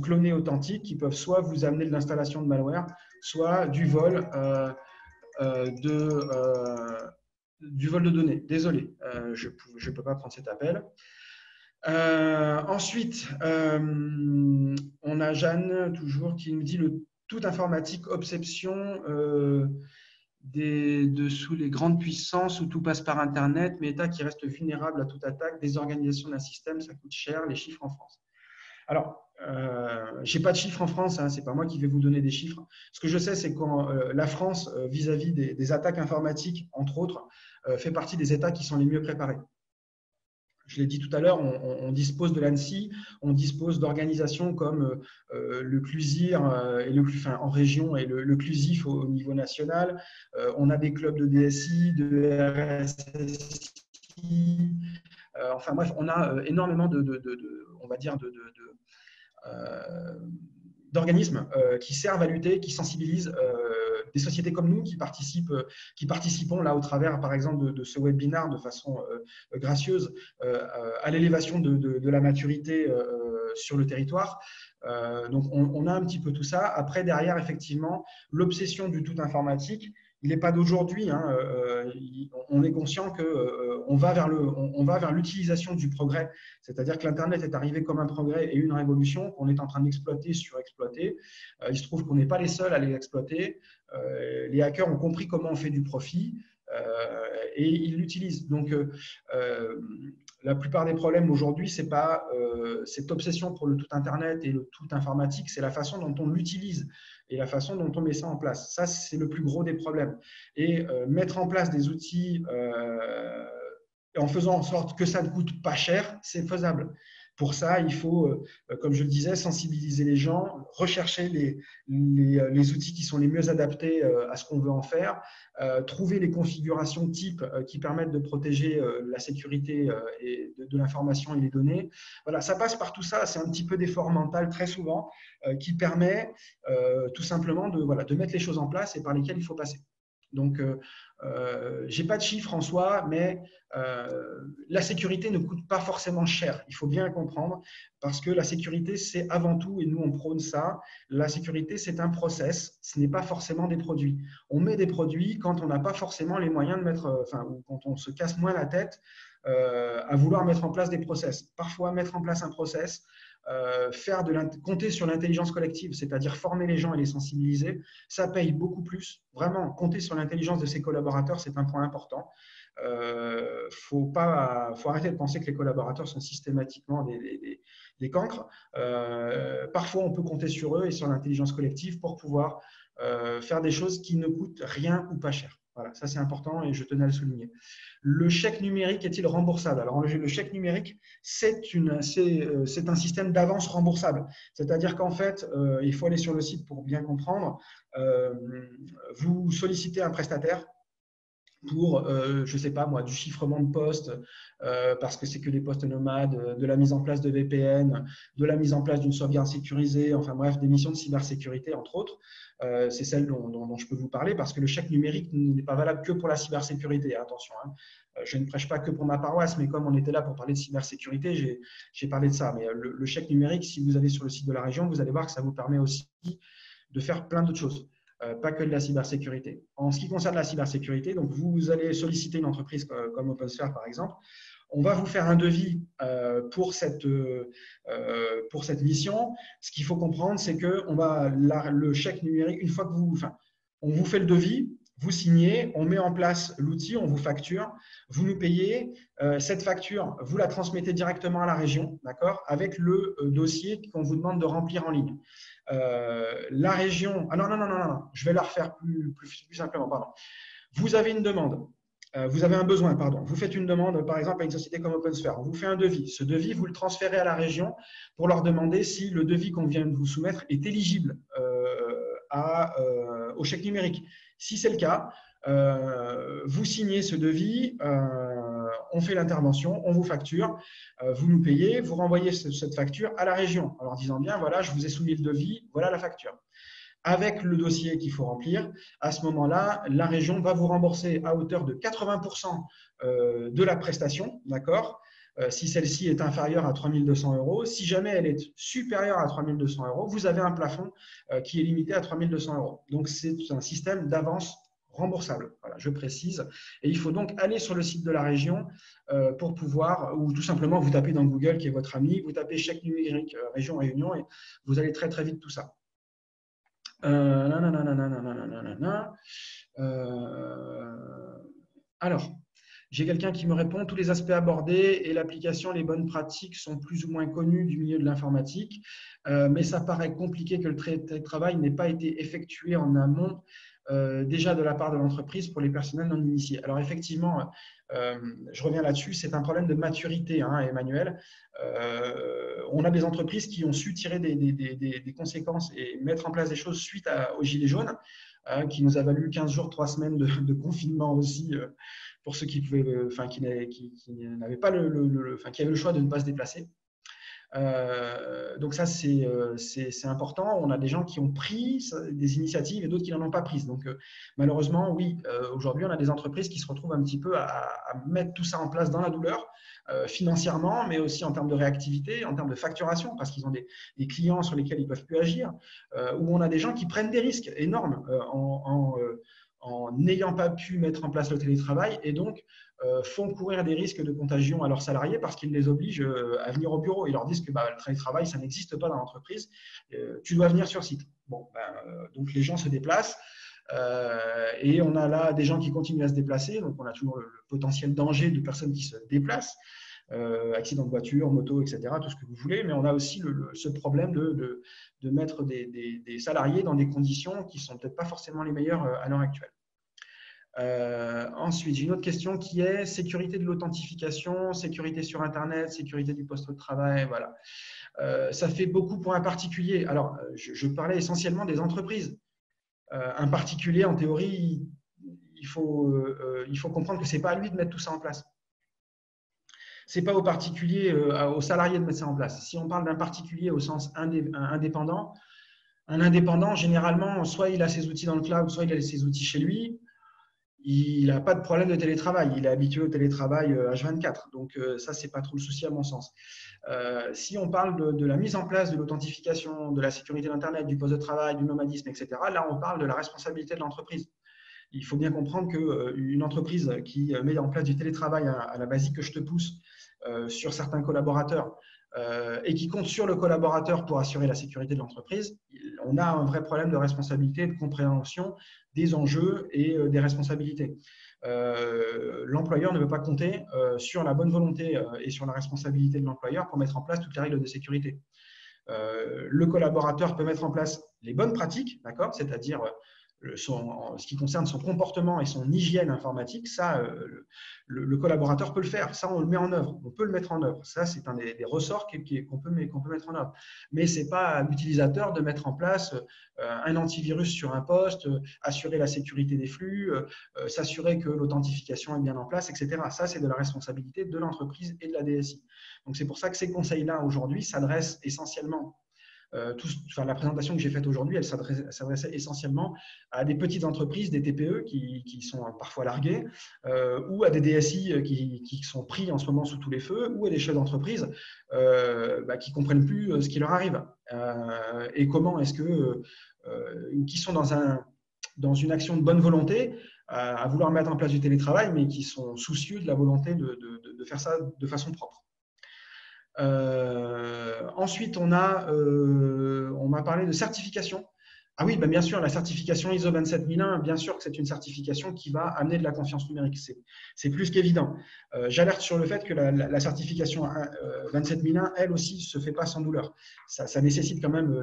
clonés authentiques, qui peuvent soit vous amener de l'installation de malware, soit du vol de données. Désolé, je ne peux pas prendre cet appel. Ensuite, on a Jeanne, toujours, qui nous dit le tout informatique, obsession sous les grandes puissances où tout passe par Internet, mais État qui reste vulnérable à toute attaque, désorganisation d'un système, ça coûte cher, les chiffres en France. Alors, je n'ai pas de chiffres en France, hein, ce n'est pas moi qui vais vous donner des chiffres. Ce que je sais, c'est que la France, vis-à-vis des attaques informatiques, entre autres, fait partie des États qui sont les mieux préparés. Je l'ai dit tout à l'heure, on dispose de l'ANSSI, on dispose d'organisations comme le CLUSIR en région et le CLUSIF au niveau national. On a des clubs de DSI, de RSSI. Enfin bref, on a énormément on va dire d'organismes qui servent à lutter, qui sensibilisent des sociétés comme nous qui participons là au travers, par exemple, de ce webinaire de façon gracieuse à l'élévation de la maturité sur le territoire. Donc, on a un petit peu tout ça. Après, derrière, effectivement, l'obsession du tout informatique, il n'est pas d'aujourd'hui. Hein, on est conscient qu'on va vers l'utilisation du progrès. C'est-à-dire que l'Internet est arrivé comme un progrès et une révolution qu'on est en train d'exploiter, surexploiter. Il se trouve qu'on n'est pas les seuls à les exploiter. Les hackers ont compris comment on fait du profit et ils l'utilisent. Donc, la plupart des problèmes aujourd'hui, ce n'est pas cette obsession pour le tout Internet et le tout informatique, c'est la façon dont on l'utilise et la façon dont on met ça en place. Ça, c'est le plus gros des problèmes. Et mettre en place des outils en faisant en sorte que ça ne coûte pas cher, c'est faisable. Pour ça, il faut, comme je le disais, sensibiliser les gens, rechercher les outils qui sont les mieux adaptés à ce qu'on veut en faire, trouver les configurations types qui permettent de protéger la sécurité et de l'information et les données. Voilà, ça passe par tout ça. C'est un petit peu d'effort mental très souvent qui permet tout simplement de mettre les choses en place et par lesquelles il faut passer. Donc, je n'ai pas de chiffres en soi, mais la sécurité ne coûte pas forcément cher. Il faut bien le comprendre parce que la sécurité, c'est avant tout, et nous on prône ça, la sécurité, c'est un process, ce n'est pas forcément des produits. On met des produits quand on n'a pas forcément les moyens de mettre, ou quand on se casse moins la tête à vouloir mettre en place des process. Parfois, mettre en place un process, compter sur l'intelligence collective, c'est-à-dire former les gens et les sensibiliser, ça paye beaucoup plus. Vraiment, compter sur l'intelligence de ses collaborateurs, c'est un point important. Faut arrêter de penser que les collaborateurs sont systématiquement des cancres. Parfois, on peut compter sur eux et sur l'intelligence collective pour pouvoir faire des choses qui ne coûtent rien ou pas cher. Voilà, ça c'est important et je tenais à le souligner. Le chèque numérique est-il remboursable? Alors, le chèque numérique, c'est un système d'avance remboursable. C'est-à-dire qu'en fait, il faut aller sur le site pour bien comprendre. Vous sollicitez un prestataire pour, je ne sais pas moi, du chiffrement de postes, parce que c'est que des postes nomades, de la mise en place de VPN, de la mise en place d'une sauvegarde sécurisée, enfin bref, des missions de cybersécurité, entre autres. C'est celle dont je peux vous parler, parce que le chèque numérique n'est pas valable que pour la cybersécurité, attention. Hein. Je ne prêche pas que pour ma paroisse, mais comme on était là pour parler de cybersécurité, j'ai parlé de ça. Mais le chèque numérique, si vous allez sur le site de la région, vous allez voir que ça vous permet aussi de faire plein d'autres choses. Pas que de la cybersécurité. En ce qui concerne la cybersécurité, donc vous allez solliciter une entreprise comme OpenSphere, par exemple. On va vous faire un devis pour cette mission. Ce qu'il faut comprendre, c'est que le chèque numérique, une fois que on vous fait le devis, vous signez, on met en place l'outil, on vous facture, vous nous payez. Cette facture, vous la transmettez directement à la région, d'accord, avec le dossier qu'on vous demande de remplir en ligne. La région… Ah non, je vais la refaire plus simplement. Pardon. Vous avez une demande, vous avez un besoin, pardon. Vous faites une demande, par exemple, à une société comme OpenSphere. On vous fait un devis. Ce devis, vous le transférez à la région pour leur demander si le devis qu'on vient de vous soumettre est éligible au chèque numérique. Si c'est le cas, vous signez ce devis, on fait l'intervention, on vous facture, vous nous payez, vous renvoyez cette facture à la région en leur disant bien, voilà, je vous ai soumis le devis, voilà la facture. Avec le dossier qu'il faut remplir, à ce moment-là, la région va vous rembourser à hauteur de 80% de la prestation, d'accord, si celle-ci est inférieure à 3 200 €. Si jamais elle est supérieure à 3 200 €, vous avez un plafond qui est limité à 3 200 €. Donc, c'est un système d'avance remboursable, voilà, je précise. Et il faut donc aller sur le site de la région pour pouvoir, ou tout simplement vous tapez dans Google, qui est votre ami, vous tapez chèque numérique région Réunion et vous allez très très vite tout ça. Alors, j'ai quelqu'un qui me répond, tous les aspects abordés et l'application, les bonnes pratiques sont plus ou moins connues du milieu de l'informatique, mais ça paraît compliqué que le travail n'ait pas été effectué en amont déjà de la part de l'entreprise pour les personnels non initiés. Alors effectivement, je reviens là-dessus, c'est un problème de maturité, hein, Emmanuel. On a des entreprises qui ont su tirer des conséquences et mettre en place des choses suite aux Gilets jaunes, qui nous a valu 15 jours, 3 semaines de confinement aussi, pour ceux qui n'avaient pas qui avaient le choix de ne pas se déplacer. Donc ça, c'est important. On a des gens qui ont pris des initiatives et d'autres qui n'en ont pas prises. Donc malheureusement, oui, aujourd'hui, on a des entreprises qui se retrouvent un petit peu à mettre tout ça en place dans la douleur, financièrement, mais aussi en termes de réactivité, en termes de facturation, parce qu'ils ont des clients sur lesquels ils ne peuvent plus agir, où on a des gens qui prennent des risques énormes en n'ayant pas pu mettre en place le télétravail et donc font courir des risques de contagion à leurs salariés parce qu'ils les obligent à venir au bureau. Ils leur disent que le télétravail, ça n'existe pas dans l'entreprise, tu dois venir sur site. Bon, donc les gens se déplacent et on a là des gens qui continuent à se déplacer, donc on a toujours le potentiel danger de personnes qui se déplacent. Accidents de voiture, moto, etc., tout ce que vous voulez, mais on a aussi ce problème de mettre des salariés dans des conditions qui ne sont peut-être pas forcément les meilleures à l'heure actuelle. Ensuite, j'ai une autre question qui est sécurité de l'authentification, sécurité sur Internet, sécurité du poste de travail. Voilà. Ça fait beaucoup pour un particulier. Alors, je parlais essentiellement des entreprises. Un particulier, en théorie, il faut comprendre que ce n'est pas à lui de mettre tout ça en place. Ce n'est pas aux particuliers, aux salariés de mettre ça en place. Si on parle d'un particulier au sens indépendant, un indépendant, généralement, soit il a ses outils dans le cloud, soit il a ses outils chez lui. Il n'a pas de problème de télétravail. Il est habitué au télétravail H24. Donc, ça, ce n'est pas trop le souci à mon sens. Si on parle de la mise en place de l'authentification, de la sécurité d'Internet, du poste de travail, du nomadisme, etc., là, on parle de la responsabilité de l'entreprise. Il faut bien comprendre qu'une entreprise qui met en place du télétravail à la basique que je te pousse sur certains collaborateurs et qui compte sur le collaborateur pour assurer la sécurité de l'entreprise, on a un vrai problème de responsabilité, de compréhension des enjeux et des responsabilités. L'employeur ne veut pas compter sur la bonne volonté et sur la responsabilité de l'employeur pour mettre en place toutes les règles de sécurité. Le collaborateur peut mettre en place les bonnes pratiques, d'accord, c'est-à-dire ce qui concerne son comportement et son hygiène informatique, ça, le collaborateur peut le faire. Ça, on le met en œuvre. On peut le mettre en œuvre. Ça, c'est un des ressorts qu'on peut mettre en œuvre. Mais ce n'est pas à l'utilisateur de mettre en place un antivirus sur un poste, assurer la sécurité des flux, s'assurer que l'authentification est bien en place, etc. Ça, c'est de la responsabilité de l'entreprise et de la DSI. Donc, c'est pour ça que ces conseils-là, aujourd'hui, s'adressent essentiellement la présentation que j'ai faite aujourd'hui, elle s'adressait essentiellement à des petites entreprises, des TPE qui sont parfois larguées, ou à des DSI qui sont pris en ce moment sous tous les feux, ou à des chefs d'entreprise qui ne comprennent plus ce qui leur arrive. Et comment est-ce que, qui sont dans une action de bonne volonté, à vouloir mettre en place du télétravail, mais qui sont soucieux de la volonté de faire ça de façon propre. Ensuite, on m'a parlé de certification. Ah oui, bien sûr, la certification ISO 27001, bien sûr que c'est une certification qui va amener de la confiance numérique. C'est plus qu'évident. J'alerte sur le fait que la certification 27001, elle aussi, se fait pas sans douleur. Ça nécessite quand même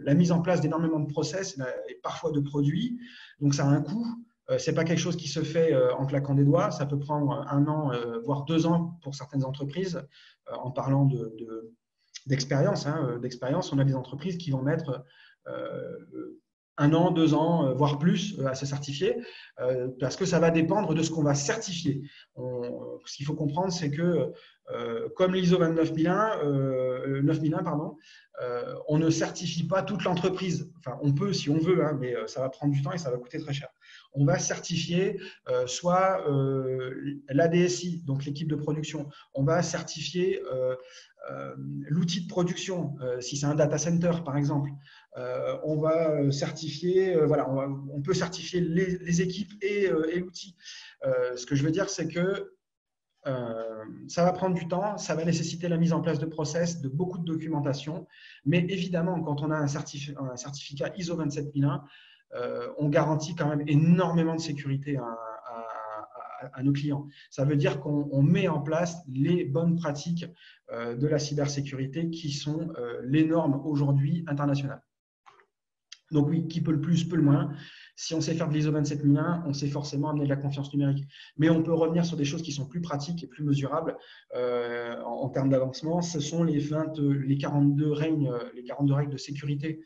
la mise en place d'énormément de process et parfois de produits. Donc, ça a un coût. Ce n'est pas quelque chose qui se fait en claquant des doigts. Ça peut prendre 1 an, voire 2 ans pour certaines entreprises. En parlant d'expérience, on a des entreprises qui vont mettre 1 an, 2 ans, voire plus à se certifier, parce que ça va dépendre de ce qu'on va certifier. Ce qu'il faut comprendre, c'est que comme l'ISO 9001, on ne certifie pas toute l'entreprise. Enfin, on peut si on veut, mais ça va prendre du temps et ça va coûter très cher. On va certifier soit la DSI, donc l'équipe de production. On va certifier l'outil de production, si c'est un data center par exemple. On va certifier, on peut certifier les équipes et l'outil. Ce que je veux dire, c'est que ça va prendre du temps, ça va nécessiter la mise en place de process, de beaucoup de documentation. Mais évidemment, quand on a un certificat ISO 27001, on garantit quand même énormément de sécurité à nos clients. Ça veut dire qu'on met en place les bonnes pratiques de la cybersécurité qui sont les normes aujourd'hui internationales. Donc oui, qui peut le plus, peut le moins. Si on sait faire de l'ISO 27001, on sait forcément amener de la confiance numérique. Mais on peut revenir sur des choses qui sont plus pratiques et plus mesurables en termes d'avancement. Ce sont les 42 règles de sécurité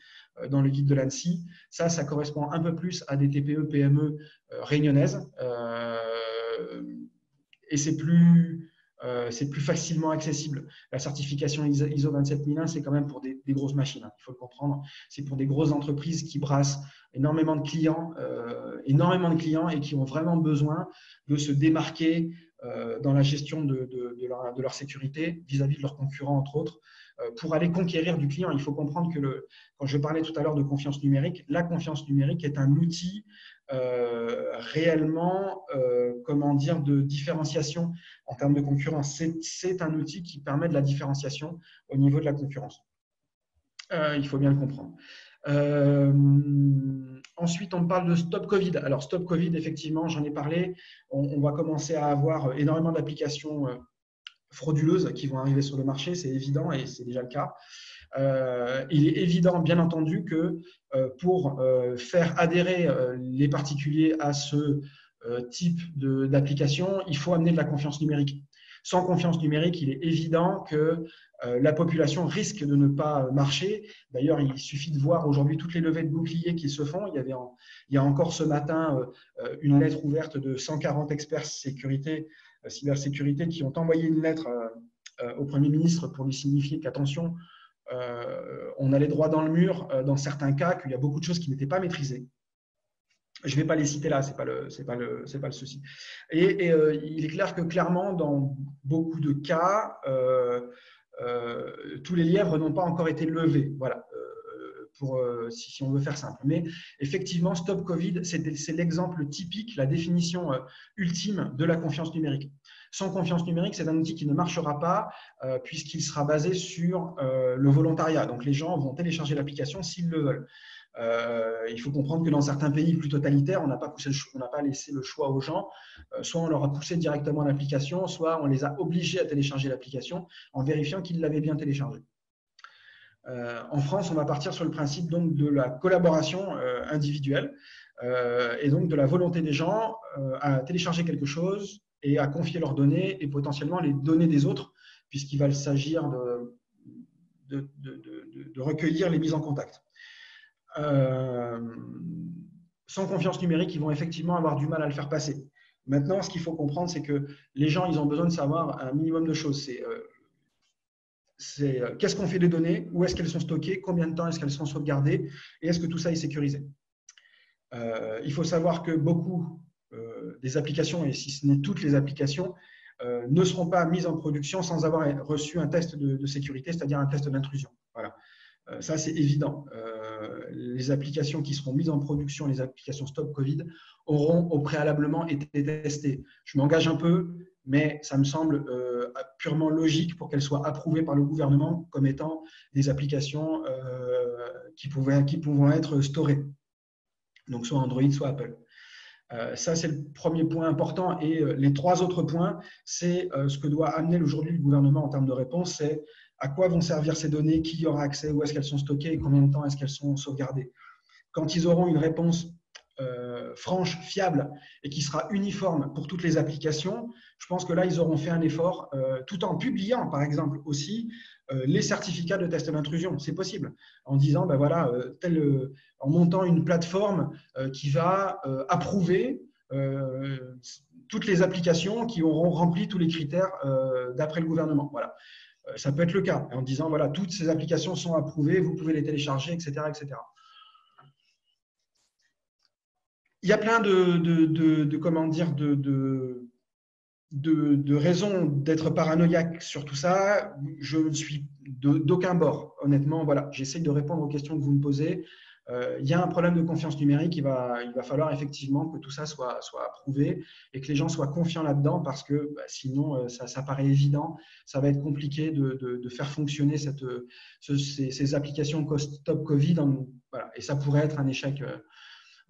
dans le guide de l'ANSSI. Ça correspond un peu plus à des TPE, PME réunionnaises. Et c'est plus c'est plus facilement accessible. La certification ISO 27001, c'est quand même pour des grosses machines, il faut le comprendre. C'est pour des grosses entreprises qui brassent énormément de clients et qui ont vraiment besoin de se démarquer dans la gestion de leur sécurité vis-à-vis de leurs concurrents, entre autres, pour aller conquérir du client. Il faut comprendre que quand je parlais tout à l'heure de confiance numérique, la confiance numérique est un outil réellement, comment dire, de différenciation en termes de concurrence. C'est un outil qui permet de la différenciation au niveau de la concurrence. Il faut bien le comprendre. Ensuite, on parle de Stop Covid. Alors, Stop Covid, effectivement, j'en ai parlé. On va commencer à avoir énormément d'applications frauduleuses qui vont arriver sur le marché, c'est évident et c'est déjà le cas. Il est évident, bien entendu, que pour faire adhérer les particuliers à ce type d'application, il faut amener de la confiance numérique. Sans confiance numérique, il est évident que la population risque de ne pas marcher. D'ailleurs, il suffit de voir aujourd'hui toutes les levées de boucliers qui se font. Il y a encore ce matin une lettre ouverte de 140 experts cybersécurité qui ont envoyé une lettre au Premier ministre pour lui signifier qu'attention, on allait droit dans le mur dans certains cas, qu'il y a beaucoup de choses qui n'étaient pas maîtrisées. Je ne vais pas les citer là, ce n'est pas le souci. Et il est clair que clairement, dans beaucoup de cas, tous les lièvres n'ont pas encore été levés. Voilà, si on veut faire simple. Mais effectivement, Stop Covid, c'est l'exemple typique, la définition ultime de la confiance numérique. Sans confiance numérique, c'est un outil qui ne marchera pas puisqu'il sera basé sur le volontariat. Donc, les gens vont télécharger l'application s'ils le veulent. Il faut comprendre que dans certains pays plus totalitaires, on n'a pas laissé le choix aux gens. Soit on leur a poussé directement l'application, soit on les a obligés à télécharger l'application en vérifiant qu'ils l'avaient bien téléchargée. En France, on va partir sur le principe donc, de la collaboration individuelle et donc de la volonté des gens à télécharger quelque chose et à confier leurs données et potentiellement les données des autres, puisqu'il va s'agir de recueillir les mises en contact. Sans confiance numérique, ils vont effectivement avoir du mal à le faire passer. Maintenant, ce qu'il faut comprendre, c'est que les gens, ils ont besoin de savoir un minimum de choses. C'est qu'est-ce qu'on fait des données, où est-ce qu'elles sont stockées, combien de temps est-ce qu'elles sont sauvegardées et est-ce que tout ça est sécurisé. Il faut savoir que beaucoup des applications, et si ce n'est toutes les applications, ne seront pas mises en production sans avoir reçu un test de sécurité, c'est-à-dire un test d'intrusion. Voilà. Ça, c'est évident. Les applications qui seront mises en production, les applications Stop Covid, auront au préalablement été testées. Je m'engage un peu, mais ça me semble purement logique pour qu'elles soient approuvées par le gouvernement comme étant des applications qui pourront être storées. Donc, soit Android, soit Apple. Ça, c'est le premier point important. Et les trois autres points, c'est ce que doit amener aujourd'hui le gouvernement en termes de réponse, c'est à quoi vont servir ces données, qui y aura accès, où est-ce qu'elles sont stockées et combien de temps est-ce qu'elles sont sauvegardées. Quand ils auront une réponse franche, fiable et qui sera uniforme pour toutes les applications, je pense que là, ils auront fait un effort tout en publiant, par exemple, aussi les certificats de test d'intrusion. C'est possible. En disant, ben voilà, en montant une plateforme qui va approuver toutes les applications qui auront rempli tous les critères d'après le gouvernement. Voilà. Ça peut être le cas, en disant, voilà, toutes ces applications sont approuvées, vous pouvez les télécharger, etc. etc. Il y a plein de raisons d'être paranoïaque sur tout ça. Je ne suis d'aucun bord, honnêtement. Voilà, j'essaye de répondre aux questions que vous me posez. Il y a un problème de confiance numérique. Il va falloir effectivement que tout ça soit approuvé et que les gens soient confiants là-dedans parce que sinon, ça paraît évident. Ça va être compliqué de faire fonctionner ces applications Stop Covid. Voilà, et ça pourrait être un échec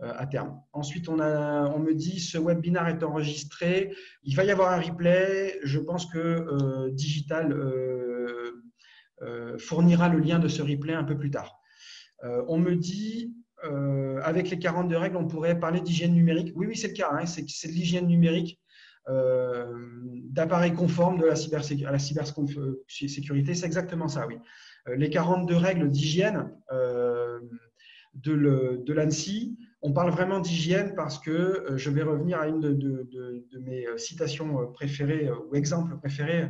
à terme. Ensuite, on me dit ce webinaire est enregistré. Il va y avoir un replay. Je pense que Digital fournira le lien de ce replay un peu plus tard. On me dit, avec les 42 règles, on pourrait parler d'hygiène numérique. Oui, c'est le cas. Hein, c'est de l'hygiène numérique, d'appareils conformes à la cybersécurité. C'est exactement ça, oui. Les 42 règles d'hygiène de l'ANSSI On parle vraiment d'hygiène parce que je vais revenir à une de mes citations préférées ou exemples préférés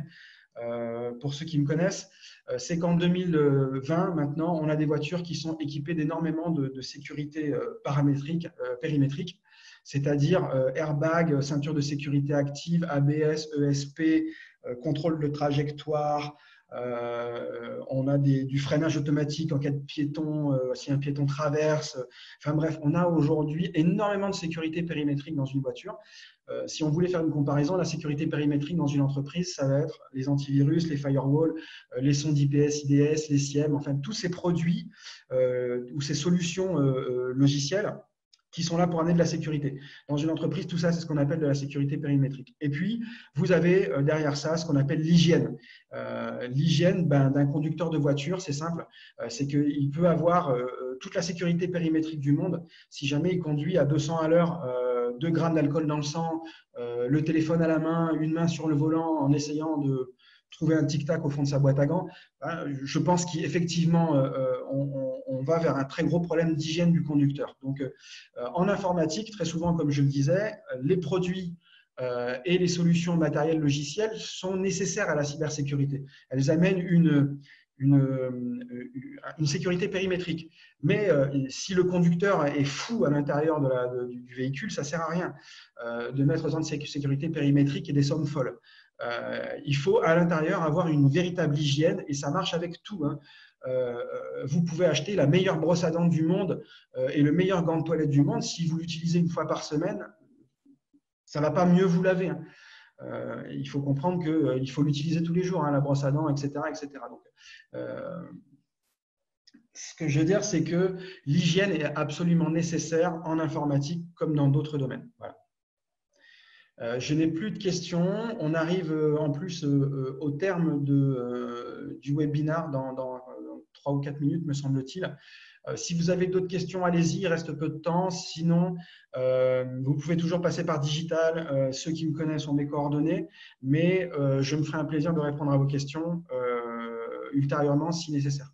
pour ceux qui me connaissent. C'est qu'en 2020, maintenant, on a des voitures qui sont équipées d'énormément de sécurité périmétrique, c'est-à-dire airbag, ceinture de sécurité active, ABS, ESP, contrôle de trajectoire. On a du freinage automatique en cas de piéton, si un piéton traverse. Enfin bref, on a aujourd'hui énormément de sécurité périmétrique dans une voiture. Si on voulait faire une comparaison, la sécurité périmétrique dans une entreprise, ça va être les antivirus, les firewalls, les sondes IPS, IDS, les SIEM, enfin tous ces produits ou ces solutions logicielles qui sont là pour amener de la sécurité. Dans une entreprise, tout ça, c'est ce qu'on appelle de la sécurité périmétrique. Et puis, vous avez derrière ça ce qu'on appelle l'hygiène. L'hygiène d'un conducteur de voiture, c'est simple, c'est qu'il peut avoir toute la sécurité périmétrique du monde. Si jamais il conduit à 200 à l'heure, 2 grammes d'alcool dans le sang, le téléphone à la main, une main sur le volant en essayant de trouver un tic-tac au fond de sa boîte à gants, je pense qu'effectivement, on va vers un très gros problème d'hygiène du conducteur. Donc, en informatique, très souvent, comme je le disais, les produits et les solutions matérielles logicielles sont nécessaires à la cybersécurité. Elles amènent une sécurité périmétrique. Mais si le conducteur est fou à l'intérieur du véhicule, ça ne sert à rien de mettre autant de sécurité périmétrique et des sommes folles. Il faut à l'intérieur avoir une véritable hygiène et ça marche avec tout. Hein. Vous pouvez acheter la meilleure brosse à dents du monde et le meilleur gant de toilette du monde. Si vous l'utilisez une fois par semaine, ça ne va pas mieux vous laver. Hein. Il faut comprendre qu'il faut l'utiliser tous les jours, hein, la brosse à dents, etc. etc. Donc, ce que je veux dire, c'est que l'hygiène est absolument nécessaire en informatique comme dans d'autres domaines. Voilà. Je n'ai plus de questions. On arrive en plus au terme du webinaire dans 3 ou 4 minutes, me semble-t-il. Si vous avez d'autres questions, allez-y, il reste peu de temps. Sinon, vous pouvez toujours passer par Digital. Ceux qui me connaissent ont mes coordonnées, mais je me ferai un plaisir de répondre à vos questions ultérieurement si nécessaire.